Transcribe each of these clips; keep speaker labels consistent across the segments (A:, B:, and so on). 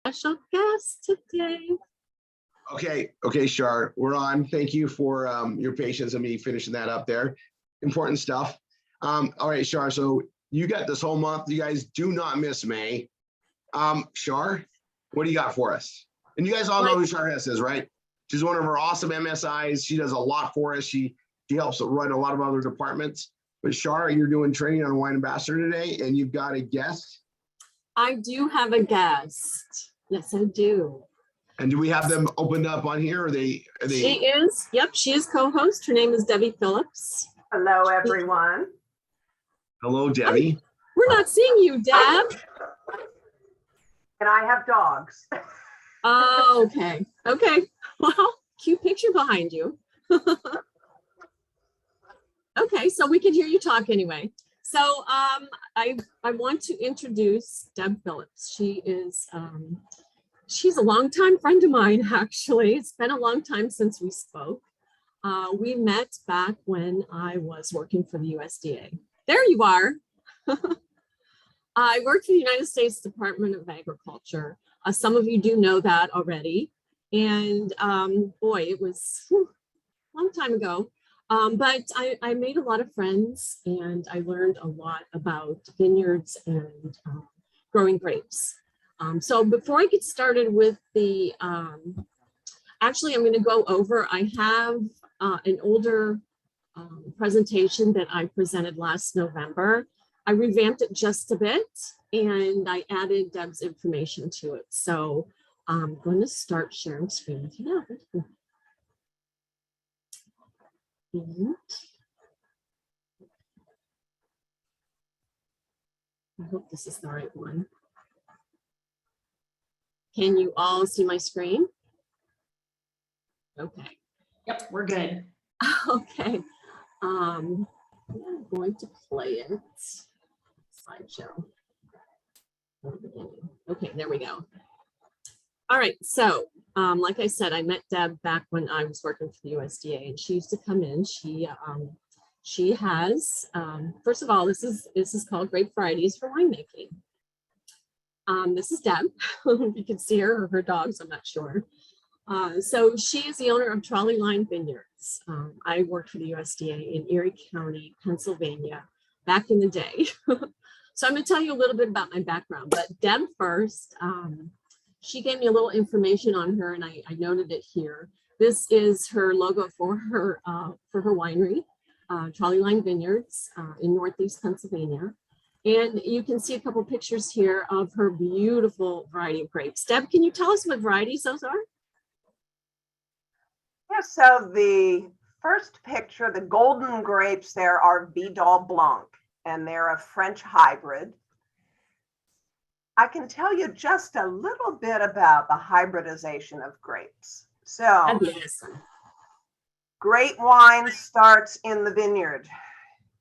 A: special guest today.
B: Okay, Shar, we're on. Thank you for your patience and me finishing that up there. Important stuff. All right, Shar, so you got this whole month. You guys do not miss May. Shar, what do you got for us? And you guys all know who Shar Hess is, right? She's one of our awesome MSIs. She does a lot for us. She helps run a lot of other departments. But Shar, you're doing training on Wine Ambassador today, and you've got a guest.
A: I do have a guest. Yes, I do.
B: And do we have them opened up on here? Are they?
A: She is. Yep, she is co-host. Her name is Debbie Phillips.
C: Hello, everyone.
B: Hello, Debbie.
A: We're not seeing you, Deb.
C: And I have dogs.
A: Oh, okay. Okay. Well, cute picture behind you. Okay, so we can hear you talk anyway. So I want to introduce Deb Phillips. She is she's a longtime friend of mine, actually. It's been a long time since we spoke. We met back when I was working for the USDA. There you are. I worked for the United States Department of Agriculture. Some of you do know that already. And boy, it was a long time ago. But I made a lot of friends and I learned a lot about vineyards and growing grapes. So before I get started with the, actually I'm going to go over, I have an older presentation that I presented last November. I revamped it just a bit and I added Deb's information to it. So I'm going to start sharing screen with you now. And I hope this is the right one. Can you all see my screen? Okay.
D: Yep, we're good.
A: Okay. I'm going to play it. Slideshow. Okay, there we go. All right, so like I said, I met Deb back when I was working for the USDA, and she used to come in. She has first of all, this is called Grape Varieties for Winemaking. This is Deb. You can see her or her dogs, I'm not sure. So she is the owner of Trolley Line Vineyards. I worked for the USDA in Erie County, Pennsylvania, back in the day. So I'm going to tell you a little bit about my background, but Deb first. She gave me a little information on her, and I noted it here. This is her logo for her winery, Trolley Line Vineyards in Northeast Pennsylvania. And you can see a couple pictures here of her beautiful variety of grapes. Deb, can you tell us what varieties those are?
C: Yeah, so the first picture, the golden grapes there are Vidal Blanc, and they're a French hybrid. I can tell you just a little bit about the hybridization of grapes. So, great wine starts in the vineyard.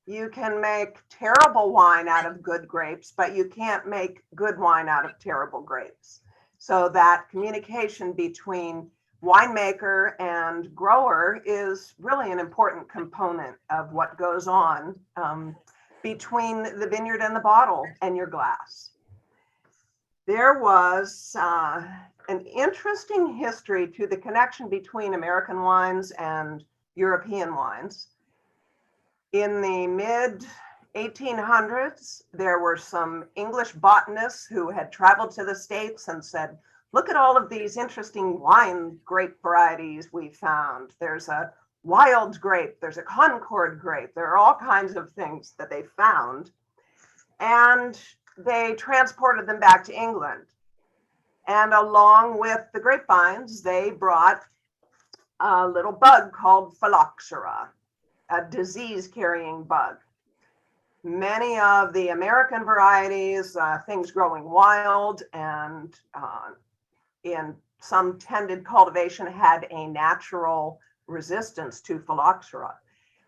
C: You can make terrible wine out of good grapes, but you can't make good wine out of terrible grapes. So that communication between winemaker and grower is really an important component of what goes on between the vineyard and the bottle and your glass. There was an interesting history to the connection between American wines and European wines. In the mid 1800s, there were some English botanists who had traveled to the States and said, look at all of these interesting wine grape varieties we found. There's a wild grape, there's a Concord grape, there are all kinds of things that they found. And they transported them back to England. And along with the grapevines, they brought a little bug called phylloxera, a disease-carrying bug. Many of the American varieties, things growing wild and in some tended cultivation, had a natural resistance to phylloxera,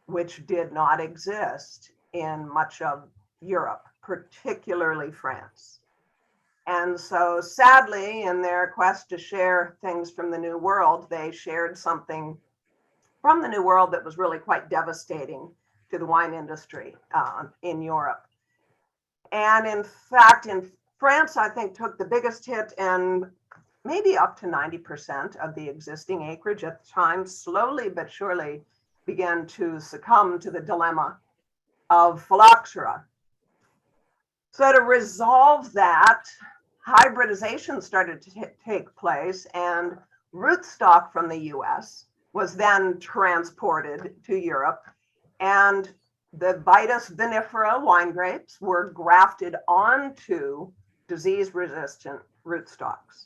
C: which did not exist in much of Europe, particularly France. And so sadly, in their quest to share things from the New World, they shared something from the New World that was really quite devastating to the wine industry in Europe. And in fact, in France, I think, took the biggest hit, and maybe up to 90% of the existing acreage at the time slowly but surely began to succumb to the dilemma of phylloxera. So to resolve that, hybridization started to take place, and rootstock from the US was then transported to Europe, and the Vitis vinifera wine grapes were grafted onto disease-resistant rootstocks.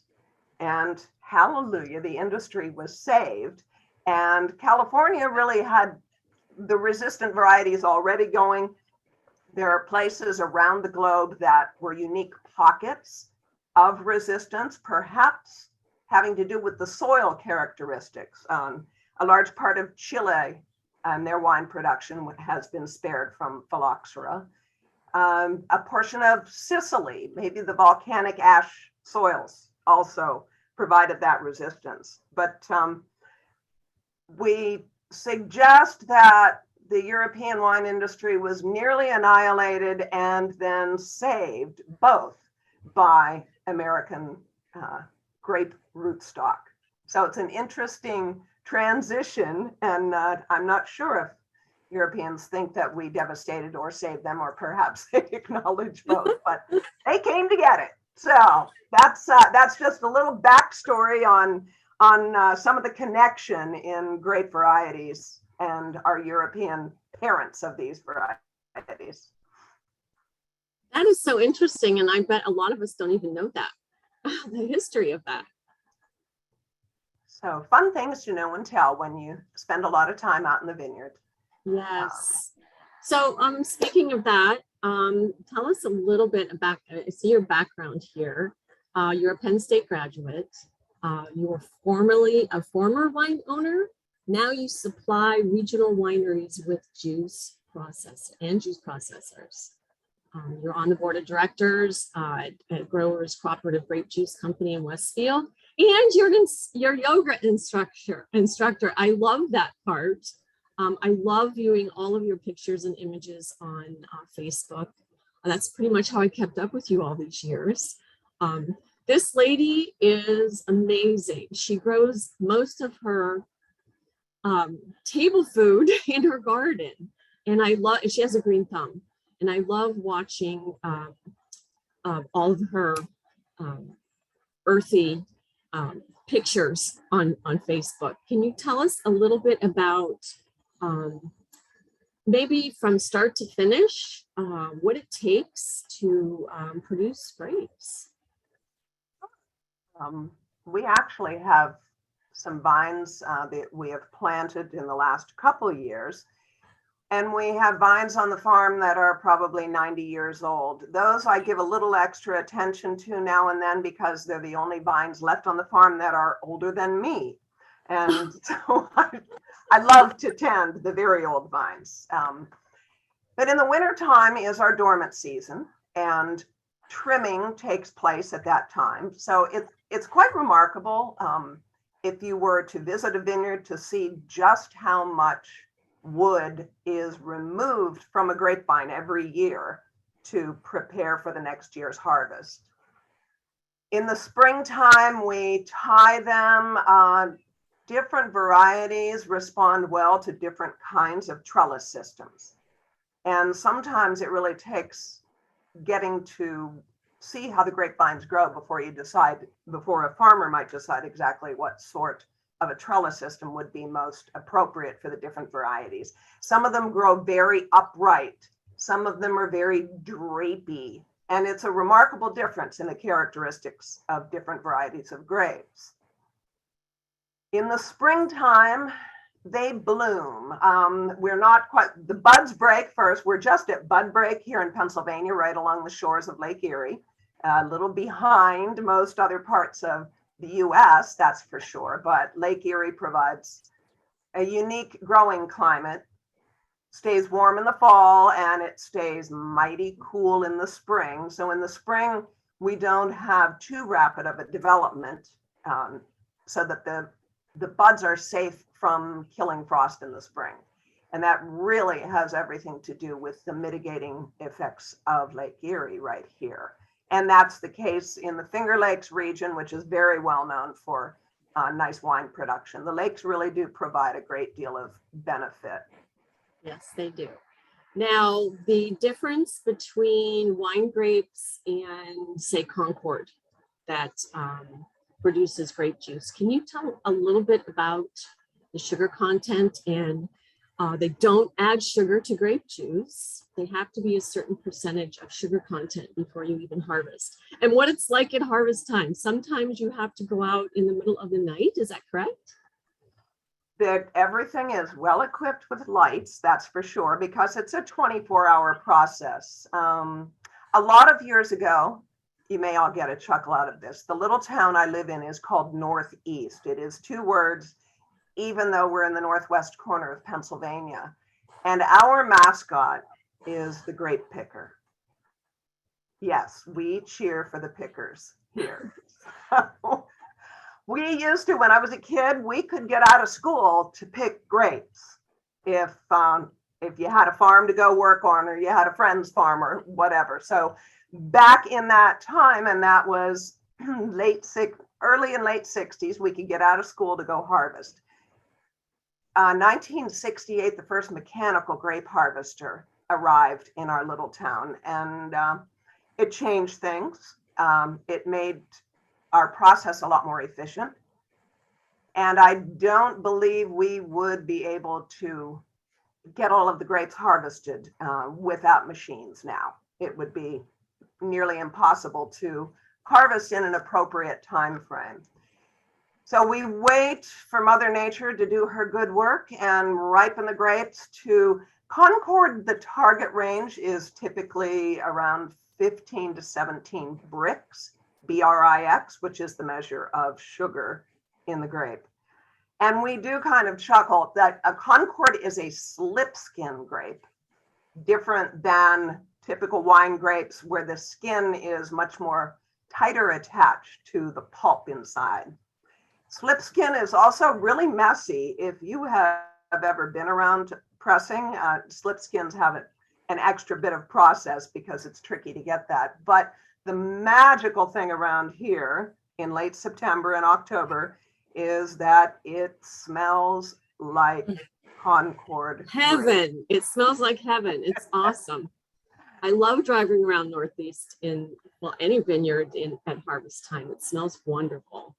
C: And hallelujah, the industry was saved. And California really had the resistant varieties already going. There are places around the globe that were unique pockets of resistance, perhaps having to do with the soil characteristics. A large part of Chile and their wine production has been spared from phylloxera. A portion of Sicily, maybe the volcanic ash soils also provided that resistance. But we suggest that the European wine industry was nearly annihilated and then saved both by American grape rootstock. So it's an interesting transition, and I'm not sure if Europeans think that we devastated or saved them, or perhaps they acknowledge both, but they came to get it. So that's just a little backstory on some of the connection in grape varieties and our European parents of these varieties.
A: That is so interesting, and I bet a lot of us don't even know that, the history of that.
C: So fun things to know and tell when you spend a lot of time out in the vineyard.
A: Yes. So speaking of that, tell us a little bit about, I see your background here. You're a Penn State graduate. You were formerly a former wine owner. Now you supply regional wineries with juice processors. You're on the board of directors at Growers Cooperative Grape Juice Company in Westfield, and you're yoga instructor. I love that part. I love viewing all of your pictures and images on Facebook. That's pretty much how I kept up with you all these years. This lady is amazing. She grows most of her table food in her garden, and she has a green thumb, and I love watching all of her earthy pictures on Facebook. Can you tell us a little bit about maybe from start to finish, what it takes to produce grapes?
C: We actually have some vines that we have planted in the last couple of years. And we have vines on the farm that are probably 90 years old. Those I give a little extra attention to now and then because they're the only vines left on the farm that are older than me. And so I love to tend the very old vines. But in the wintertime is our dormant season, and trimming takes place at that time. So it's quite remarkable if you were to visit a vineyard to see just how much wood is removed from a grapevine every year to prepare for the next year's harvest. In the springtime, we tie them. Different varieties respond well to different kinds of trellis systems. And sometimes it really takes getting to see how the grapevines grow before a farmer might decide exactly what sort of a trellis system would be most appropriate for the different varieties. Some of them grow very upright. Some of them are very drapey. And it's a remarkable difference in the characteristics of different varieties of grapes. In the springtime, they bloom. We're not quite, the buds break first. We're just at bud break here in Pennsylvania, right along the shores of Lake Erie, a little behind most other parts of the US, that's for sure, but Lake Erie provides a unique growing climate, stays warm in the fall, and it stays mighty cool in the spring. So in the spring, we don't have too rapid of a development so that the buds are safe from killing frost in the spring. And that really has everything to do with the mitigating effects of Lake Erie right here. And that's the case in the Finger Lakes region, which is very well known for nice wine production. The lakes really do provide a great deal of benefit.
A: Yes, they do. Now, the difference between wine grapes and, say, Concord that produces grape juice. Can you tell a little bit about the sugar content? And they don't add sugar to grape juice. They have to be a certain percentage of sugar content before you even harvest. And what it's like at harvest time. Sometimes you have to go out in the middle of the night. Is that correct?
C: That everything is well equipped with lights, that's for sure, because it's a 24-hour process. A lot of years ago, you may all get a chuckle out of this. The little town I live in is called Northeast. It is 2 words, even though we're in the northwest corner of Pennsylvania. And our mascot is the grape picker. Yes, we cheer for the pickers here. We used to, when I was a kid, we could get out of school to pick grapes if you had a farm to go work on, or you had a friend's farm or whatever. So back in that time, and that was early and late 60s, we could get out of school to go harvest. 1968, the first mechanical grape harvester arrived in our little town, and it changed things. It made our process a lot more efficient. And I don't believe we would be able to get all of the grapes harvested without machines now. It would be nearly impossible to harvest in an appropriate time frame. So we wait for Mother Nature to do her good work and ripen the grapes to Concord. The target range is typically around 15 to 17 brix, BRIX, which is the measure of sugar in the grape. And we do kind of chuckle that a Concord is a slip skin grape, different than typical wine grapes where the skin is much more tighter attached to the pulp inside. Slip skin is also really messy. If you have ever been around pressing, slip skins have an extra bit of process because it's tricky to get that. But the magical thing around here in late September and October is that it smells like Concord
A: Heaven.
C: grape.
A: It smells like heaven. It's awesome. I love driving around Northeast in, well, any vineyard at harvest time. It smells wonderful.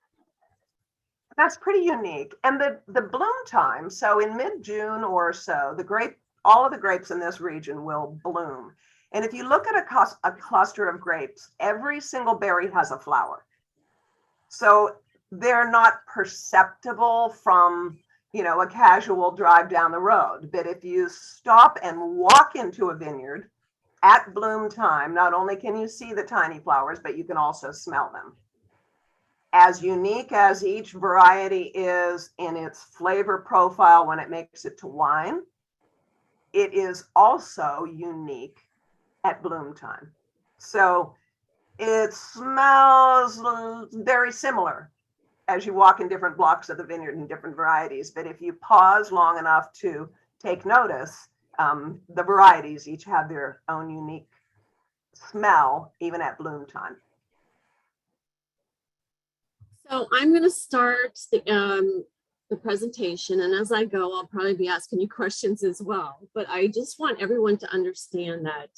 C: That's pretty unique. And the bloom time, so in mid-June or so, all of the grapes in this region will bloom. And if you look at a cluster of grapes, every single berry has a flower. So they're not perceptible from, a casual drive down the road. But if you stop and walk into a vineyard at bloom time, not only can you see the tiny flowers, but you can also smell them. As unique as each variety is in its flavor profile when it makes it to wine, it is also unique at bloom time. So it smells very similar as you walk in different blocks of the vineyard and different varieties. But if you pause long enough to take notice, the varieties each have their own unique smell, even at bloom time.
A: So I'm going to start the presentation, and as I go, I'll probably be asking you questions as well. But I just want everyone to understand that,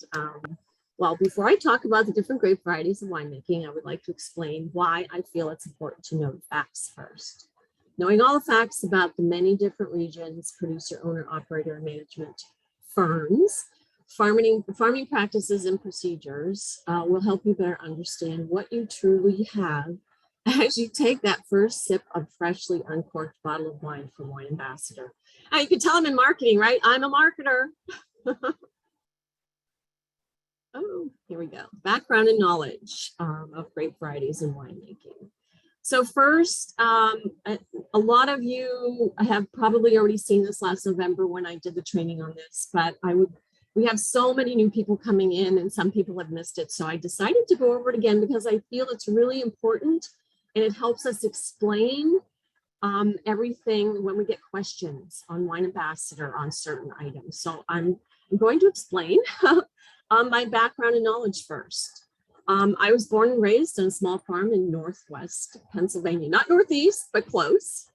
A: well, before I talk about the different grape varieties of winemaking, I would like to explain why I feel it's important to know the facts first. Knowing all the facts about the many different regions, producer, owner, operator, and management firms, farming practices and procedures will help you better understand what you truly have as you take that first sip of freshly uncorked bottle of wine from Wine Ambassador. Now, you can tell I'm in marketing, right? I'm a marketer. Oh, here we go. Background and knowledge of grape varieties and winemaking. So first, a lot of you have probably already seen this last November when I did the training on this, but we have so many new people coming in and some people have missed it. So I decided to go over it again because I feel it's really important. And it helps us explain everything when we get questions on Wine Ambassador on certain items. So I'm going to explain my background and knowledge first. I was born and raised on a small farm in Northwest Pennsylvania, not Northeast, but close.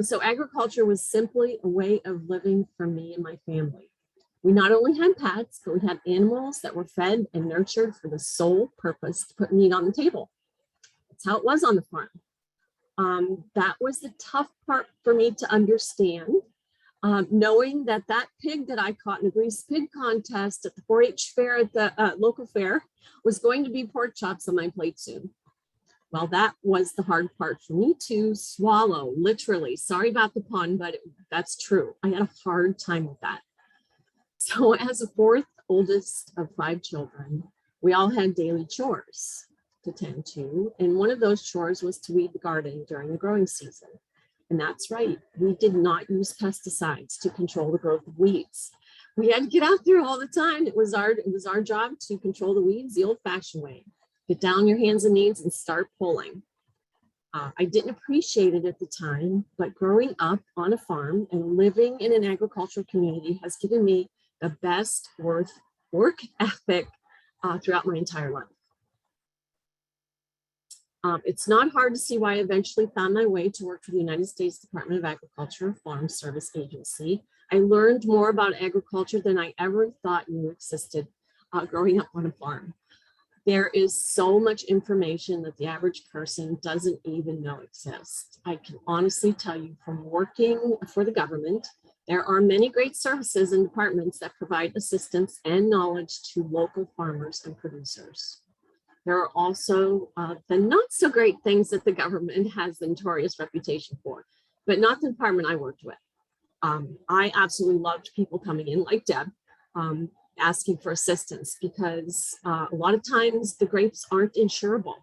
A: So agriculture was simply a way of living for me and my family. We not only had pets, but we had animals that were fed and nurtured for the sole purpose to put meat on the table. That's how it was on the farm. That was the tough part for me to understand, knowing that that pig that I caught in the grease pig contest at the 4-H fair at the local fair was going to be pork chops on my plate soon. Well, that was the hard part for me to swallow, literally. Sorry about the pun, but that's true. I had a hard time with that. So as the fourth oldest of 5 children, we all had daily chores to tend to. And one of those chores was to weed the garden during the growing season. And that's right, we did not use pesticides to control the growth of weeds. We had to get out there all the time. It was our job to control the weeds the old-fashioned way. Get down on your hands and knees and start pulling. I didn't appreciate it at the time, but growing up on a farm and living in an agricultural community has given me the best work ethic throughout my entire life. It's not hard to see why I eventually found my way to work for the United States Department of Agriculture Farm Service Agency. I learned more about agriculture than I ever thought knew existed growing up on a farm. There is so much information that the average person doesn't even know exists. I can honestly tell you from working for the government, there are many great services and departments that provide assistance and knowledge to local farmers and producers. There are also the not so great things that the government has the notorious reputation for, but not the department I worked with. I absolutely loved people coming in like Deb, asking for assistance because a lot of times the grapes aren't insurable.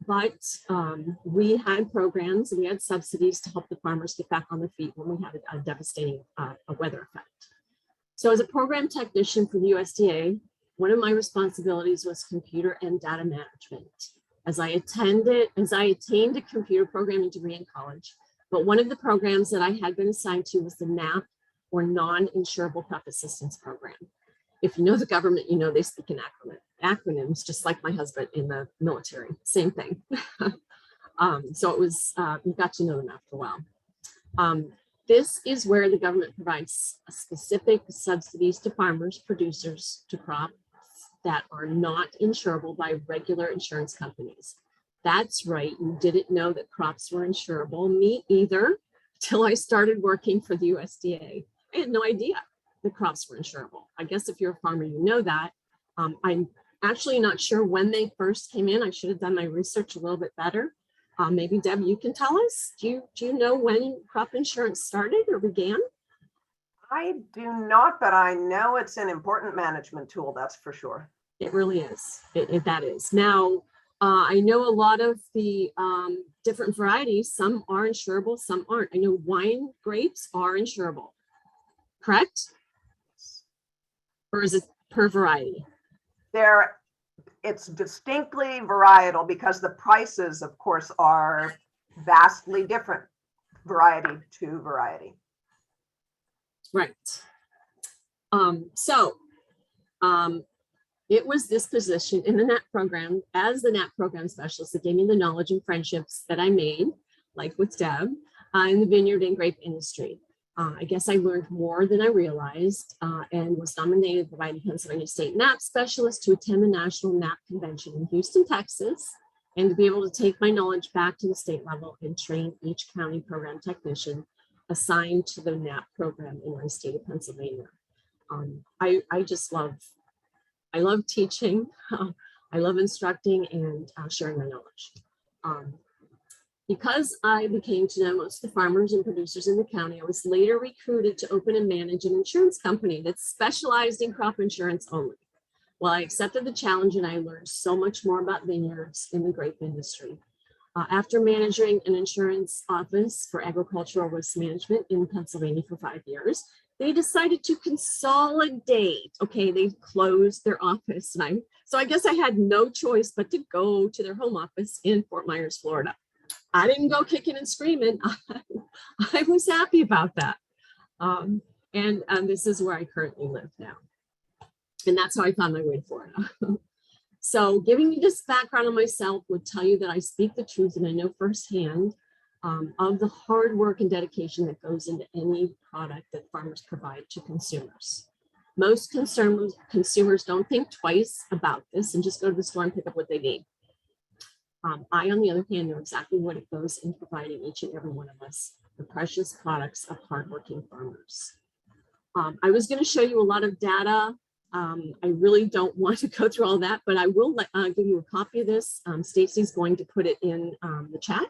A: But we had programs and we had subsidies to help the farmers get back on their feet when we had a devastating weather effect. So as a program technician for the USDA, one of my responsibilities was computer and data management. As I attained a computer programming degree in college, but one of the programs that I had been assigned to was the NAP, or Non-Insurable Crop Assistance Program. If you know the government, you know they speak in acronyms, just like my husband in the military, same thing. So it was, we got to know them after a while. This is where the government provides specific subsidies to farmers, producers, to crops that are not insurable by regular insurance companies. That's right, you didn't know that crops were insurable, me either, till I started working for the USDA. I had no idea the crops were insurable. I guess if you're a farmer, you know that. I'm actually not sure when they first came in. I should have done my research a little bit better. Maybe Deb, you can tell us. Do you know when crop insurance started or began?
C: I do not, but I know it's an important management tool, that's for sure.
A: It really is. That is. Now, I know a lot of the different varieties, some are insurable, some aren't. I know wine grapes are insurable, correct? Or is it per variety?
C: It's distinctly varietal because the prices, of course, are vastly different variety to variety.
A: Right. It was this position in the NAP program as the NAP program specialist that gave me the knowledge and friendships that I made, like with Deb, in the vineyard and grape industry. I guess I learned more than I realized and was nominated by the Pennsylvania State NAP specialist to attend the National NAP Convention in Houston, Texas, and to be able to take my knowledge back to the state level and train each county program technician assigned to the NAP program in my state of Pennsylvania. I love teaching, I love instructing and sharing my knowledge. Because I became to know most of the farmers and producers in the county, I was later recruited to open and manage an insurance company that specialized in crop insurance only. Well, I accepted the challenge and I learned so much more about vineyards in the grape industry. After managing an insurance office for agricultural risk management in Pennsylvania for 5 years, they decided to consolidate. Okay, they closed their office. So I guess I had no choice but to go to their home office in Fort Myers, Florida. I didn't go kicking and screaming. I was happy about that. And this is where I currently live now. And that's how I found my way to Florida. So giving you this background on myself would tell you that I speak the truth and I know firsthand of the hard work and dedication that goes into any product that farmers provide to consumers. Most consumers don't think twice about this and just go to the store and pick up what they need. I, on the other hand, know exactly what it goes in providing each and every one of us the precious products of hardworking farmers. I was going to show you a lot of data. I really don't want to go through all that, but I will give you a copy of this. Stacy's going to put it in the chat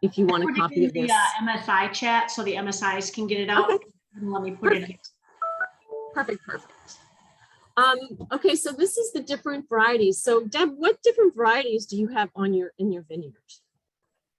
A: if you want a copy of this.
D: The MSI chat so the MSIs can get it out.
A: Okay.
D: And let me put it in.
A: Perfect. Okay, so this is the different varieties. So Deb, what different varieties do you have on in your vineyard?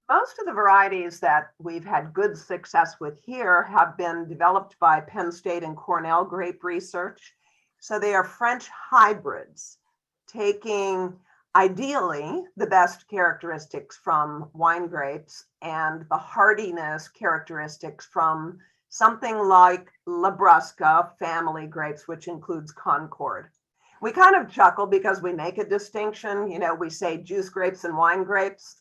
C: Most of the varieties that we've had good success with here have been developed by Penn State and Cornell Grape Research. So they are French hybrids, taking ideally the best characteristics from wine grapes and the hardiness characteristics from something like Labrusca family grapes, which includes Concord. We kind of chuckle because we make a distinction. You know, we say juice grapes and wine grapes,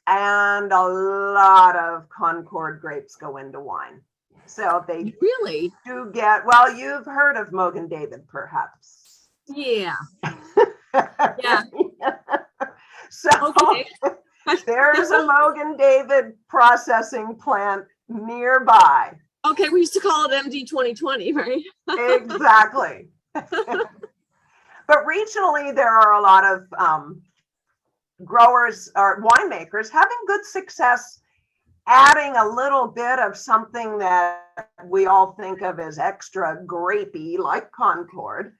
C: and a lot of Concord grapes go into wine. So they
A: really
C: do get, well, you've heard of Mogan David, perhaps.
A: Yeah. Yeah.
C: So
A: okay.
C: There's a Mogan David processing plant nearby.
A: Okay, we used to call it MD 2020, right?
C: Exactly. But regionally, there are a lot of growers or winemakers having good success adding a little bit of something that we all think of as extra grapey, like Concord,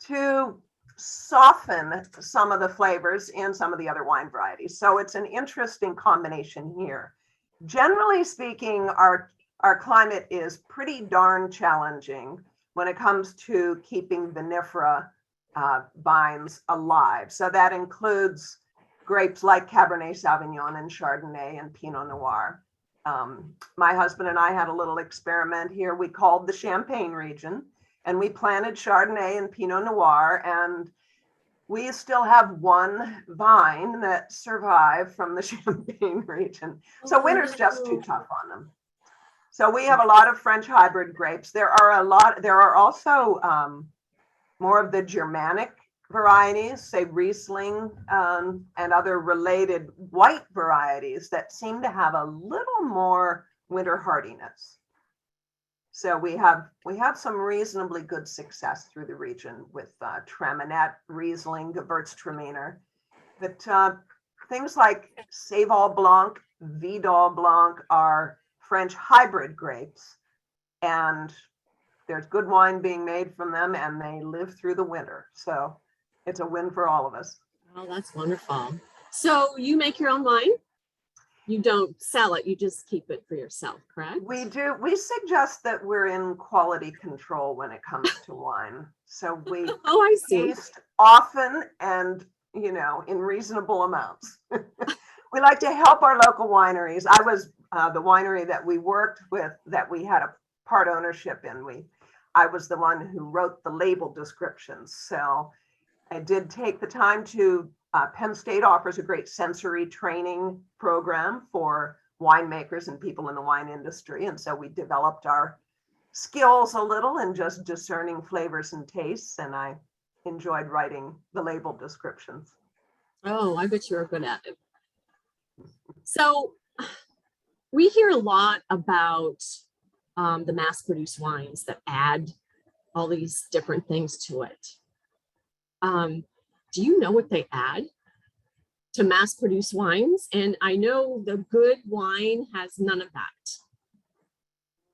C: to soften some of the flavors in some of the other wine varieties. So it's an interesting combination here. Generally speaking, our climate is pretty darn challenging when it comes to keeping vinifera vines alive. So that includes grapes like Cabernet Sauvignon and Chardonnay and Pinot Noir. My husband and I had a little experiment here we called the Champagne region, and we planted Chardonnay and Pinot Noir, and we still have one vine that survived from the Champagne region. So winter's just too tough on them. So we have a lot of French hybrid grapes. There are also more of the Germanic varieties, say Riesling, and other related white varieties that seem to have a little more winter hardiness. So we have some reasonably good success through the region with Traminette, Riesling, Gewürztraminer. But things like Saval Blanc, Vidal Blanc are French hybrid grapes, and there's good wine being made from them, and they live through the winter. So it's a win for all of us.
A: Oh, that's wonderful. So you make your own wine? You don't sell it, you just keep it for yourself, correct?
C: We do. We suggest that we're in quality control when it comes to wine. So we
A: Oh, I see.
C: taste often and, you know, in reasonable amounts. We like to help our local wineries. I was the winery that we worked with, that we had a part ownership in. I was the one who wrote the label descriptions. So I did take the time to, Penn State offers a great sensory training program for winemakers and people in the wine industry. And so we developed our skills a little in just discerning flavors and tastes. And I enjoyed writing the label descriptions.
A: Oh, I bet you were good at it. So we hear a lot about the mass-produced wines that add all these different things to it. Do you know what they add to mass-produced wines? And I know the good wine has none of that.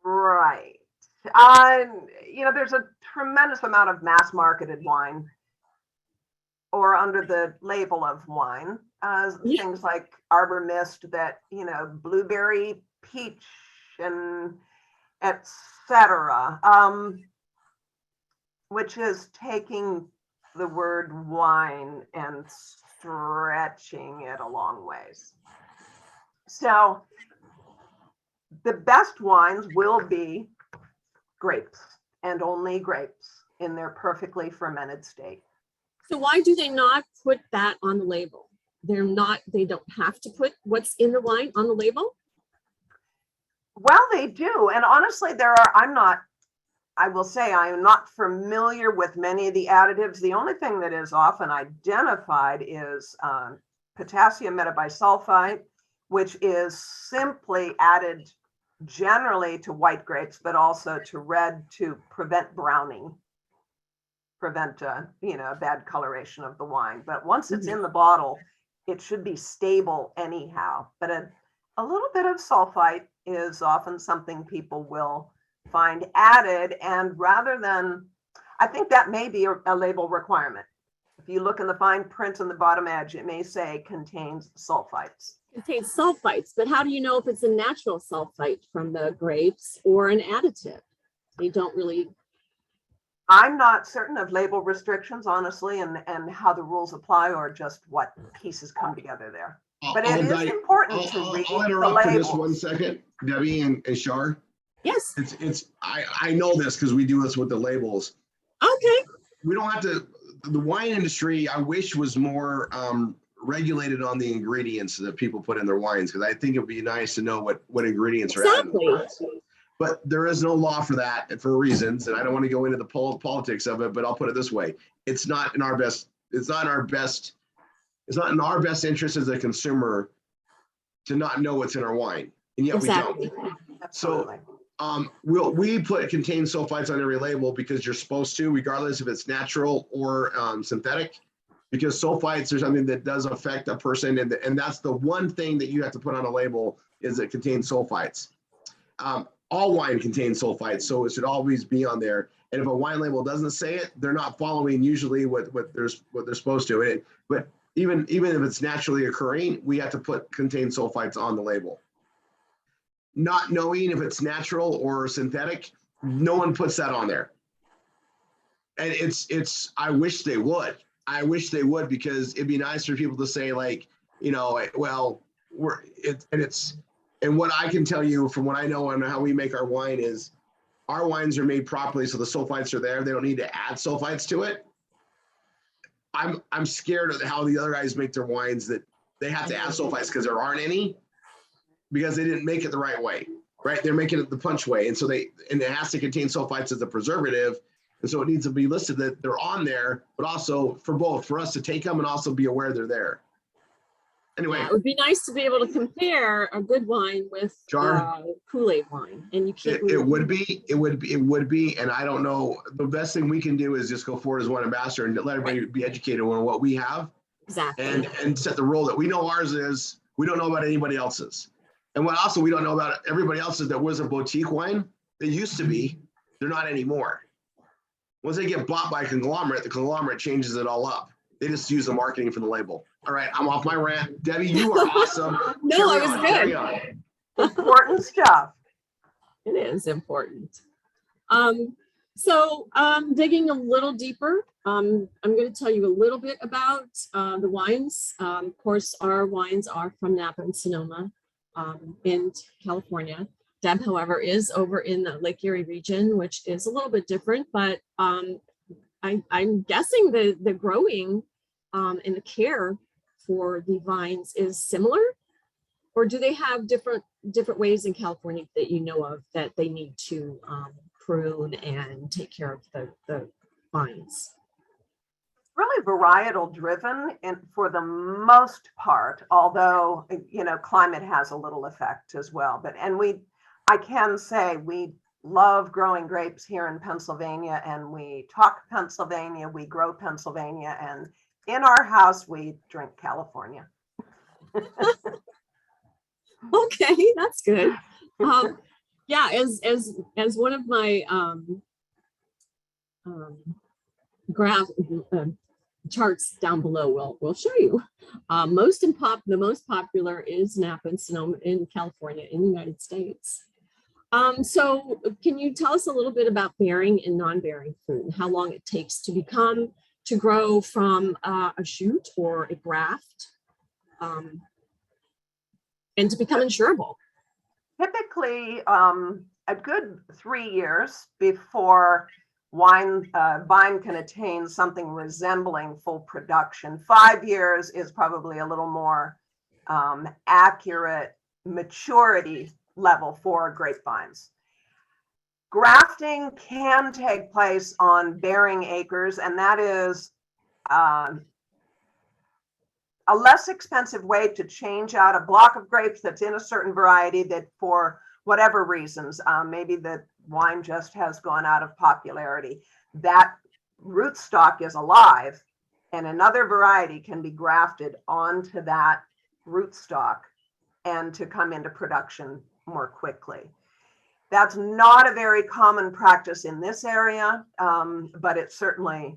C: Right. You know, there's a tremendous amount of mass-marketed wine, or under the label of wine, things like Arbor Mist that, you know, blueberry, peach, and etc., which is taking the word wine and stretching it a long ways. So the best wines will be grapes, and only grapes, in their perfectly fermented state.
A: So why do they not put that on the label? They don't have to put what's in the wine on the label?
C: Well, they do. And honestly, I will say I am not familiar with many of the additives. The only thing that is often identified is potassium metabisulfite, which is simply added generally to white grapes, but also to red to prevent browning, prevent a bad coloration of the wine. But once it's in the bottle, it should be stable anyhow. But a little bit of sulfite is often something people will find added, and I think that may be a label requirement. If you look in the fine print on the bottom edge, it may say contains sulfites.
A: Contains sulfites, but how do you know if it's a natural sulfite from the grapes or an additive? They don't really.
C: I'm not certain of label restrictions, honestly, and how the rules apply, or just what pieces come together there. But it is important to read
B: I'll
C: the
B: interrupt for this
C: labels.
B: 1 second, Debbie and Shar.
A: Yes.
B: I know this because we do this with the labels.
A: Okay.
B: We don't have to, the wine industry, I wish was more regulated on the ingredients that people put in their wines, because I think it'd be nice to know what ingredients are added. But there is no law for that, and for reasons, and I don't want to go into the politics of it, but I'll put it this way. It's not in our best interest as a consumer to not know what's in our wine. And yet we don't.
C: Absolutely.
B: So we put contain sulfites on every label because you're supposed to, regardless if it's natural or synthetic, because sulfites are something that does affect a person, and that's the one thing that you have to put on a label is it contains sulfites. All wine contains sulfites, so it should always be on there. And if a wine label doesn't say it, they're not following usually what they're supposed to. But even if it's naturally occurring, we have to put contain sulfites on the label. Not knowing if it's natural or synthetic, no one puts that on there. And I wish they would. I wish they would, because it'd be nice for people to say, like, well, and what I can tell you from what I know and how we make our wine is our wines are made properly, so the sulfites are there. They don't need to add sulfites to it. I'm scared of how the other guys make their wines, that they have to add sulfites because there aren't any, because they didn't make it the right way, right? They're making it the punch way. And so it has to contain sulfites as a preservative. And so it needs to be listed that they're on there, but also for us to take them and also be aware they're there. Anyway,
A: Yeah, it would be nice to be able to compare a good wine with Kool-Aid wine, and you can't.
B: It would be, and I don't know. The best thing we can do is just go forward as one ambassador and let everybody be educated on what we have,
A: exactly,
B: and set the rule that we know ours is. We don't know about anybody else's, and what also we don't know about everybody else's that was a boutique wine. They used to be, they're not anymore. Once they get bought by a conglomerate, the conglomerate changes it all up. They just use the marketing for the label. All right, I'm off my rant. Debbie, you are awesome.
A: No, it was good.
C: Important stuff.
A: It is important. So digging a little deeper, I'm going to tell you a little bit about the wines. Of course, our wines are from Napa and Sonoma in California. Deb, however, is over in the Lake Erie region, which is a little bit different, but I'm guessing the growing and the care for the vines is similar, or do they have different ways in California that you know of that they need to prune and take care of the vines?
C: Really varietal driven, and for the most part, although climate has a little effect as well. But I can say we love growing grapes here in Pennsylvania, and we talk Pennsylvania, we grow Pennsylvania, and in our house we drink California.
A: Okay, that's good. Yeah, as one of my graph charts down below will show you, the most popular is Napa and Sonoma in California in the United States. So can you tell us a little bit about bearing and non-bearing fruit and how long it takes to grow from a shoot or a graft and to become insurable?
C: Typically, a good 3 years before vine can attain something resembling full production. 5 years is probably a little more accurate maturity level for grapevines. Grafting can take place on bearing acres, and that is a less expensive way to change out a block of grapes that's in a certain variety that for whatever reasons, maybe the wine just has gone out of popularity. That rootstock is alive, and another variety can be grafted onto that rootstock and to come into production more quickly. That's not a very common practice in this area, but it certainly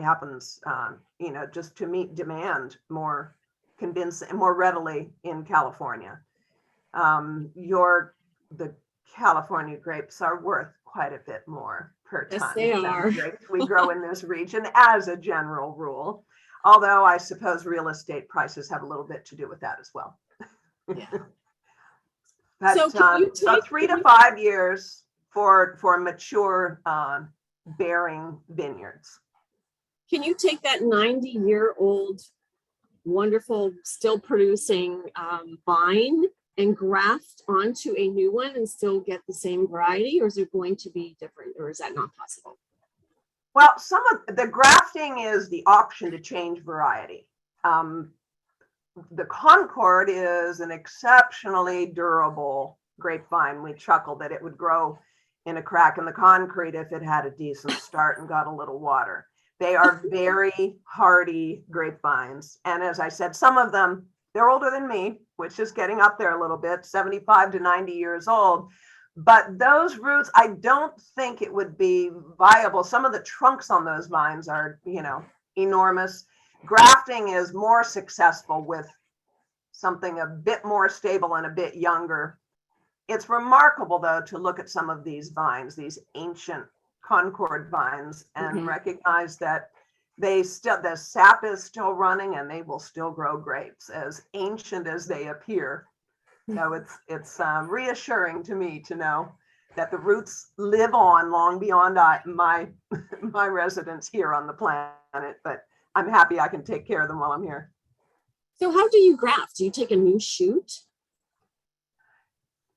C: happens, just to meet demand more readily in California. The California grapes are worth quite a bit more per
A: Yes,
C: ton
A: they
C: than
A: are.
C: the grapes we grow in this region as a general rule. Although I suppose real estate prices have a little bit to do with that as well.
A: Yeah.
C: But,
A: So can you
C: so
A: take-
C: 3 to 5 years for mature bearing vineyards.
A: Can you take that 90-year-old, wonderful, still producing vine and graft onto a new one and still get the same variety, or is it going to be different, or is that not possible?
C: Well, some of the grafting is the option to change variety. The Concord is an exceptionally durable grapevine. We chuckle that it would grow in a crack in the concrete if it had a decent start and got a little water. They are very hardy grapevines. And as I said, some of them, they're older than me, which is getting up there a little bit, 75 to 90 years old. But those roots, I don't think it would be viable. Some of the trunks on those vines are, enormous. Grafting is more successful with something a bit more stable and a bit younger. It's remarkable, though, to look at some of these vines, these ancient Concord vines, and recognize that the sap is still running and they will still grow grapes, as ancient as they appear. So it's reassuring to me to know that the roots live on long beyond my residence here on the planet, but I'm happy I can take care of them while I'm here.
A: So how do you graft? Do you take a new shoot?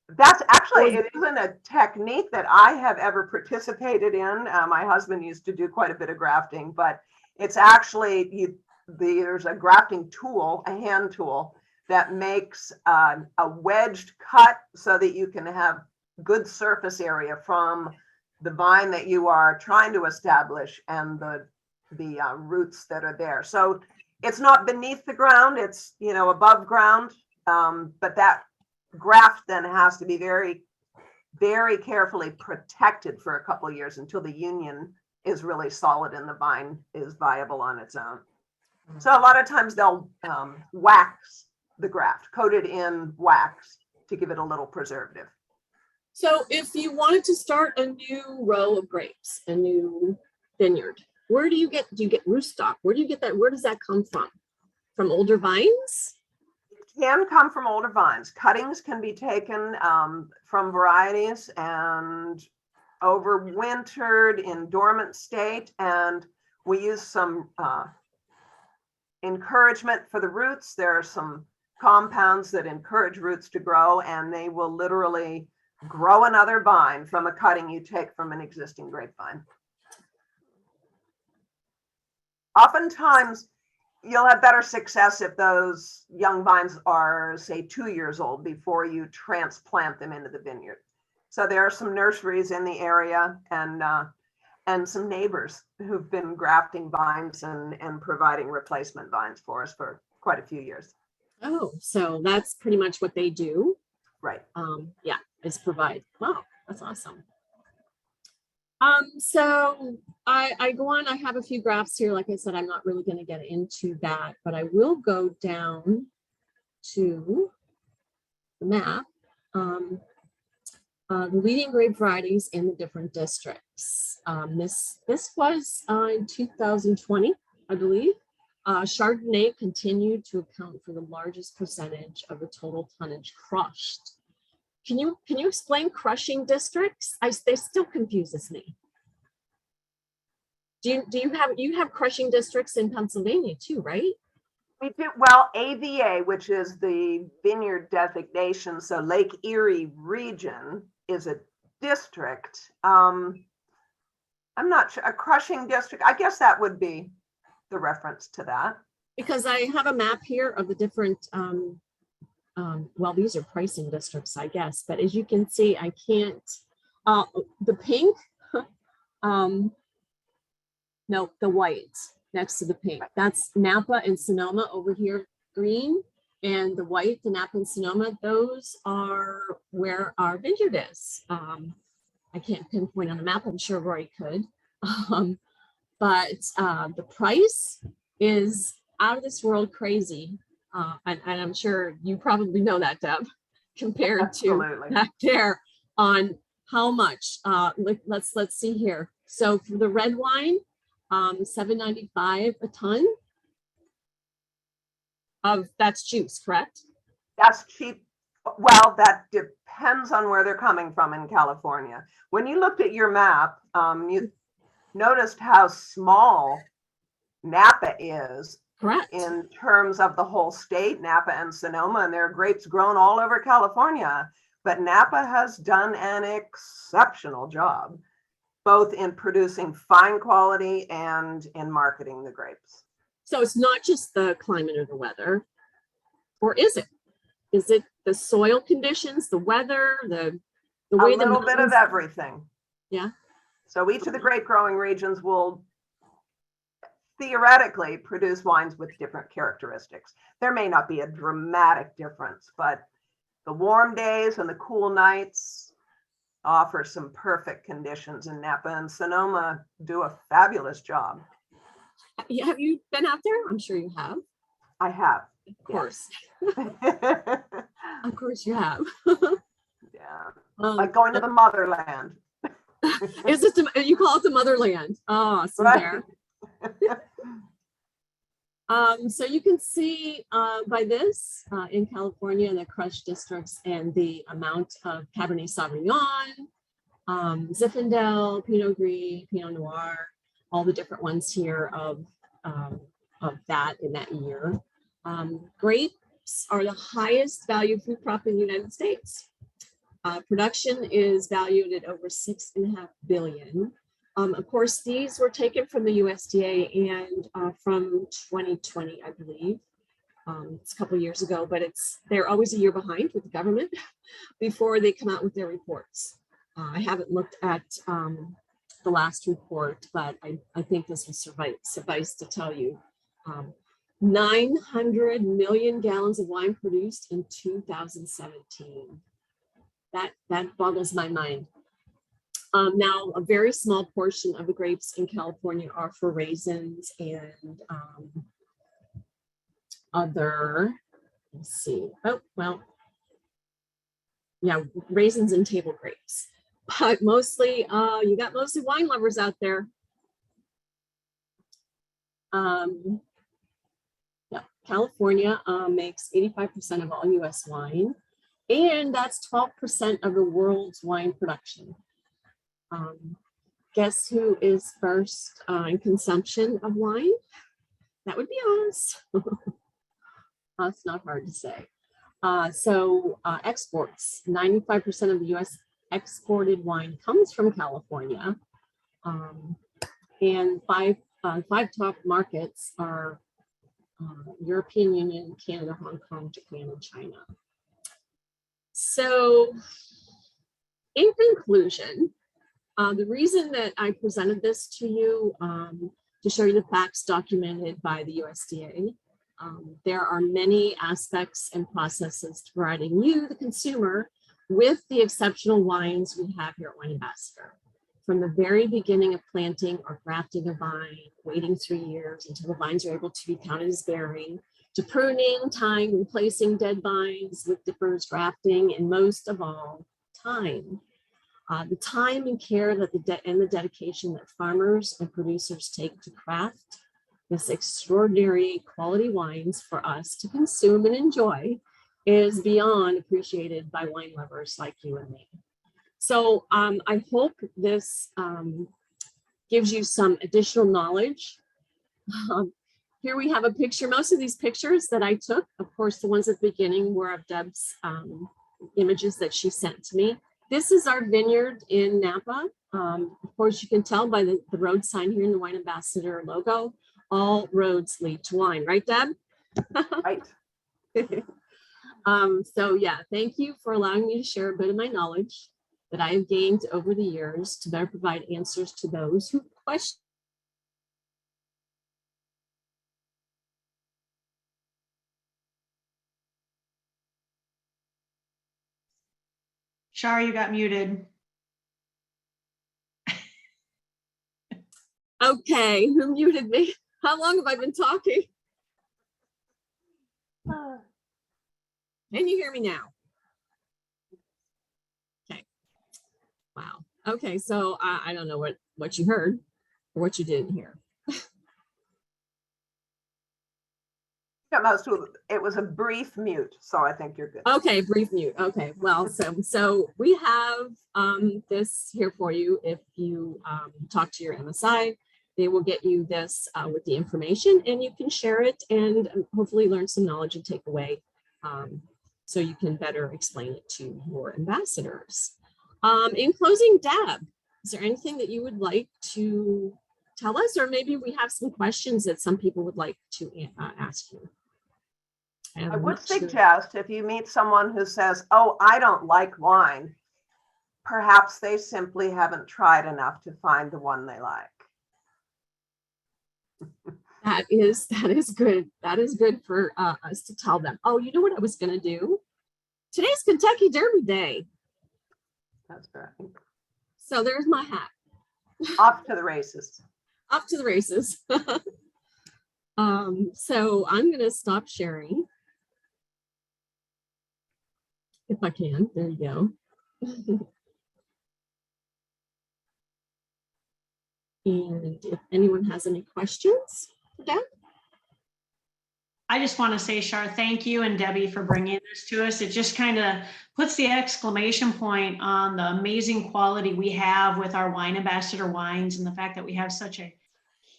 C: That's actually, it isn't a technique that I have ever participated in. My husband used to do quite a bit of grafting, but it's actually, there's a grafting tool, a hand tool, that makes a wedged cut so that you can have good surface area from the vine that you are trying to establish and the roots that are there. So it's not beneath the ground, it's, above ground, but that graft then has to be very, very carefully protected for a couple of years until the union is really solid and the vine is viable on its own. So a lot of times they'll wax the graft, coat it in wax to give it a little preservative.
A: So if you wanted to start a new row of grapes, a new vineyard, where do you get rootstock? Where do you get that? Where does that come from? From older vines?
C: It can come from older vines. Cuttings can be taken from varieties and overwintered in dormant state, and we use some encouragement for the roots. There are some compounds that encourage roots to grow, and they will literally grow another vine from a cutting you take from an existing grapevine. Oftentimes, you'll have better success if those young vines are, say, 2 years old before you transplant them into the vineyard. So there are some nurseries in the area and some neighbors who've been grafting vines and providing replacement vines for us for quite a few years.
A: Oh, so that's pretty much what they do.
C: Right.
A: Yeah, is provide. Wow, that's awesome. So I go on, I have a few graphs here. Like I said, I'm not really going to get into that, but I will go down to the map, the leading grape varieties in the different districts. This was in 2020, I believe. Chardonnay continued to account for the largest percentage of the total tonnage crushed. Can you explain crushing districts? They still confuses me. Do you have crushing districts in Pennsylvania too, right?
C: We do, well, AVA, which is the vineyard designation, so Lake Erie region is a district. I'm not sure, a crushing district, I guess that would be the reference to that.
A: Because I have a map here of the different, well, these are pricing districts, I guess, but as you can see, I can't, the pink, no, the white next to the pink, that's Napa and Sonoma over here, green, and the white, the Napa and Sonoma, those are where our vineyard is. I can't pinpoint on the map, I'm sure Roy could. But the price is out of this world crazy. And I'm sure you probably know that, Deb, compared
C: Absolutely.
A: to back there on how much. Let's see here. So for the red wine, $7.95 a ton of, that's juice, correct?
C: That's cheap. Well, that depends on where they're coming from in California. When you looked at your map, you noticed how small Napa is.
A: Correct.
C: In terms of the whole state, Napa and Sonoma, and there are grapes grown all over California. But Napa has done an exceptional job, both in producing fine quality and in marketing the grapes.
A: So it's not just the climate or the weather, or is it? Is it the soil conditions, the weather, the way
C: a little bit of everything?
A: Yeah.
C: So each of the grape growing regions will theoretically produce wines with different characteristics. There may not be a dramatic difference, but the warm days and the cool nights offer some perfect conditions, and Napa and Sonoma do a fabulous job.
A: Have you been out there? I'm sure you have.
C: I have.
A: Of course.
C: Yeah.
A: Of course you have.
C: Yeah. Like going to the motherland.
A: Is it, you call it the motherland? Oh, so
C: Right.
A: there. So you can see by this in California, the crush districts and the amount of Cabernet Sauvignon, Zinfandel, Pinot Gris, Pinot Noir, all the different ones here of that in that year. Grapes are the highest value food crop in the United States. Production is valued at over $6.5 billion. Of course, these were taken from the USDA and from 2020, I believe. It's a couple of years ago, but they're always a year behind with the government before they come out with their reports. I haven't looked at the last report, but I think this will suffice to tell you. 900 million gallons of wine produced in 2017. That boggles my mind. Now, a very small portion of the grapes in California are for raisins and other, let's see, oh, well, yeah, raisins and table grapes. But mostly, you got mostly wine lovers out there. Yeah, California makes 85% of all US wine, and that's 12% of the world's wine production. Guess who is first in consumption of wine? That would be us. That's not hard to say. Exports, 95% of the US exported wine comes from California. And five top markets are European Union, Canada, Hong Kong, Japan, and China. So in conclusion, the reason that I presented this to you to show you the facts documented by the USDA, there are many aspects and processes to providing you, the consumer, with the exceptional wines we have here at Wine Ambassador. From the very beginning of planting or grafting a vine, waiting 3 years until the vines are able to be counted as bearing, to pruning, tying, replacing dead vines with dippers, grafting, and most of all, time. The time and care that and the dedication that farmers and producers take to craft this extraordinary quality wines for us to consume and enjoy is beyond appreciated by wine lovers like you and me. So I hope this gives you some additional knowledge. Here we have a picture. Most of these pictures that I took, of course, the ones at the beginning were of Deb's images that she sent to me. This is our vineyard in Napa. Of course, you can tell by the road sign here in the Wine Ambassador logo, all roads lead to wine, right, Deb?
C: Right.
A: So yeah, thank you for allowing me to share a bit of my knowledge that I have gained over the years to better provide answers to those who question.
D: Shar, you got muted.
A: Okay, who muted me? How long have I been talking? Can you hear me now? Okay. Wow. Okay, so I don't know what you heard or what you didn't hear.
C: It was a brief mute, so I think you're good.
A: Okay, brief mute. Okay, well, so we have this here for you. If you talk to your MSI, they will get you this with the information, and you can share it and hopefully learn some knowledge and take away so you can better explain it to your ambassadors. In closing, Deb, is there anything that you would like to tell us, or maybe we have some questions that some people would like to ask you?
C: I would suggest if you meet someone who says, oh, I don't like wine, perhaps they simply haven't tried enough to find the one they like.
A: That is good. That is good for us to tell them. Oh, you know what I was going to do? Today's Kentucky Derby Day.
C: That's right.
A: So there's my hat.
C: Off to the races.
A: Off to the races. So I'm going to stop sharing. If I can. There you go. And if anyone has any questions for Deb?
D: I just want to say, Shar, thank you and Debbie for bringing this to us. It just kind of puts the exclamation point on the amazing quality we have with our Wine Ambassador wines and the fact that we have such a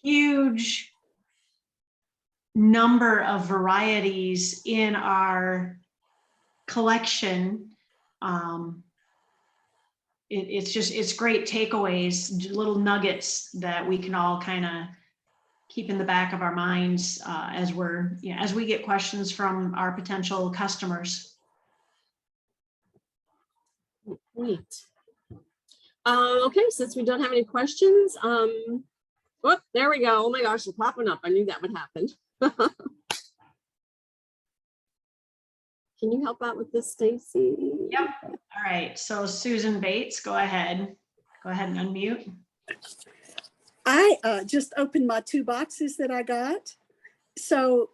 D: huge number of varieties in our collection. It's great takeaways, little nuggets that we can all kind of keep in the back of our minds as we get questions from our potential customers.
A: Great. Okay, since we don't have any questions, whoop, there we go. Oh my gosh, they're popping up. I knew that would happen. Can you help out with this, Stacy?
D: Yep. All right. So Susan Bates, go ahead. Go ahead and unmute.
E: I just opened my 2 boxes that I got. So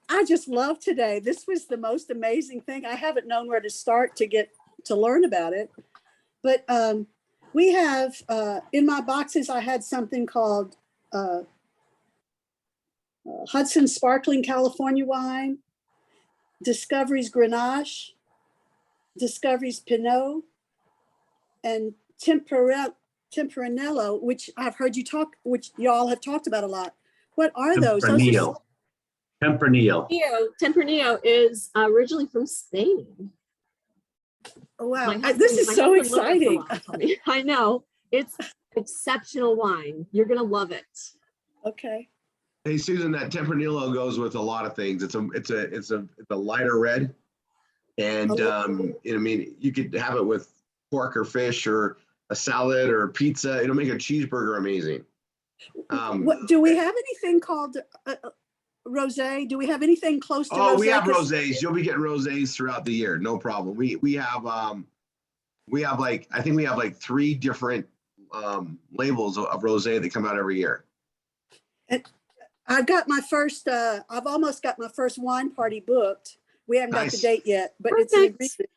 E: I just love today. This was the most amazing thing. I haven't known where to start to get to learn about it. But we have, in my boxes, I had something called Hudson Sparkling California Wine, Discovery's Grenache, Discovery's Pinot, and Tempranillo, which I've heard you talk, which y'all have talked about a lot. What are those?
F: Tempranillo. Tempranillo.
A: Tempranillo is originally from Spain.
E: Oh, wow.
A: My
E: This is so
A: husband loved it for a
E: exciting.
A: while. I know. It's exceptional wine. You're going to love it.
E: Okay.
B: Hey, Susan, that Tempranillo goes with a lot of things. It's a lighter red. And I mean, you could have it with pork or fish or a salad or pizza. It'll make a cheeseburger amazing.
E: What, do we have anything called rosé? Do we have anything close to rosé?
B: Oh, we have rosés. You'll be getting rosés throughout the year. No problem. We have like, I think we have like 3 different labels of rosé that come out every year.
E: And I've got my first, I've almost got my first wine party booked. We haven't got the date yet, but it's an agreement.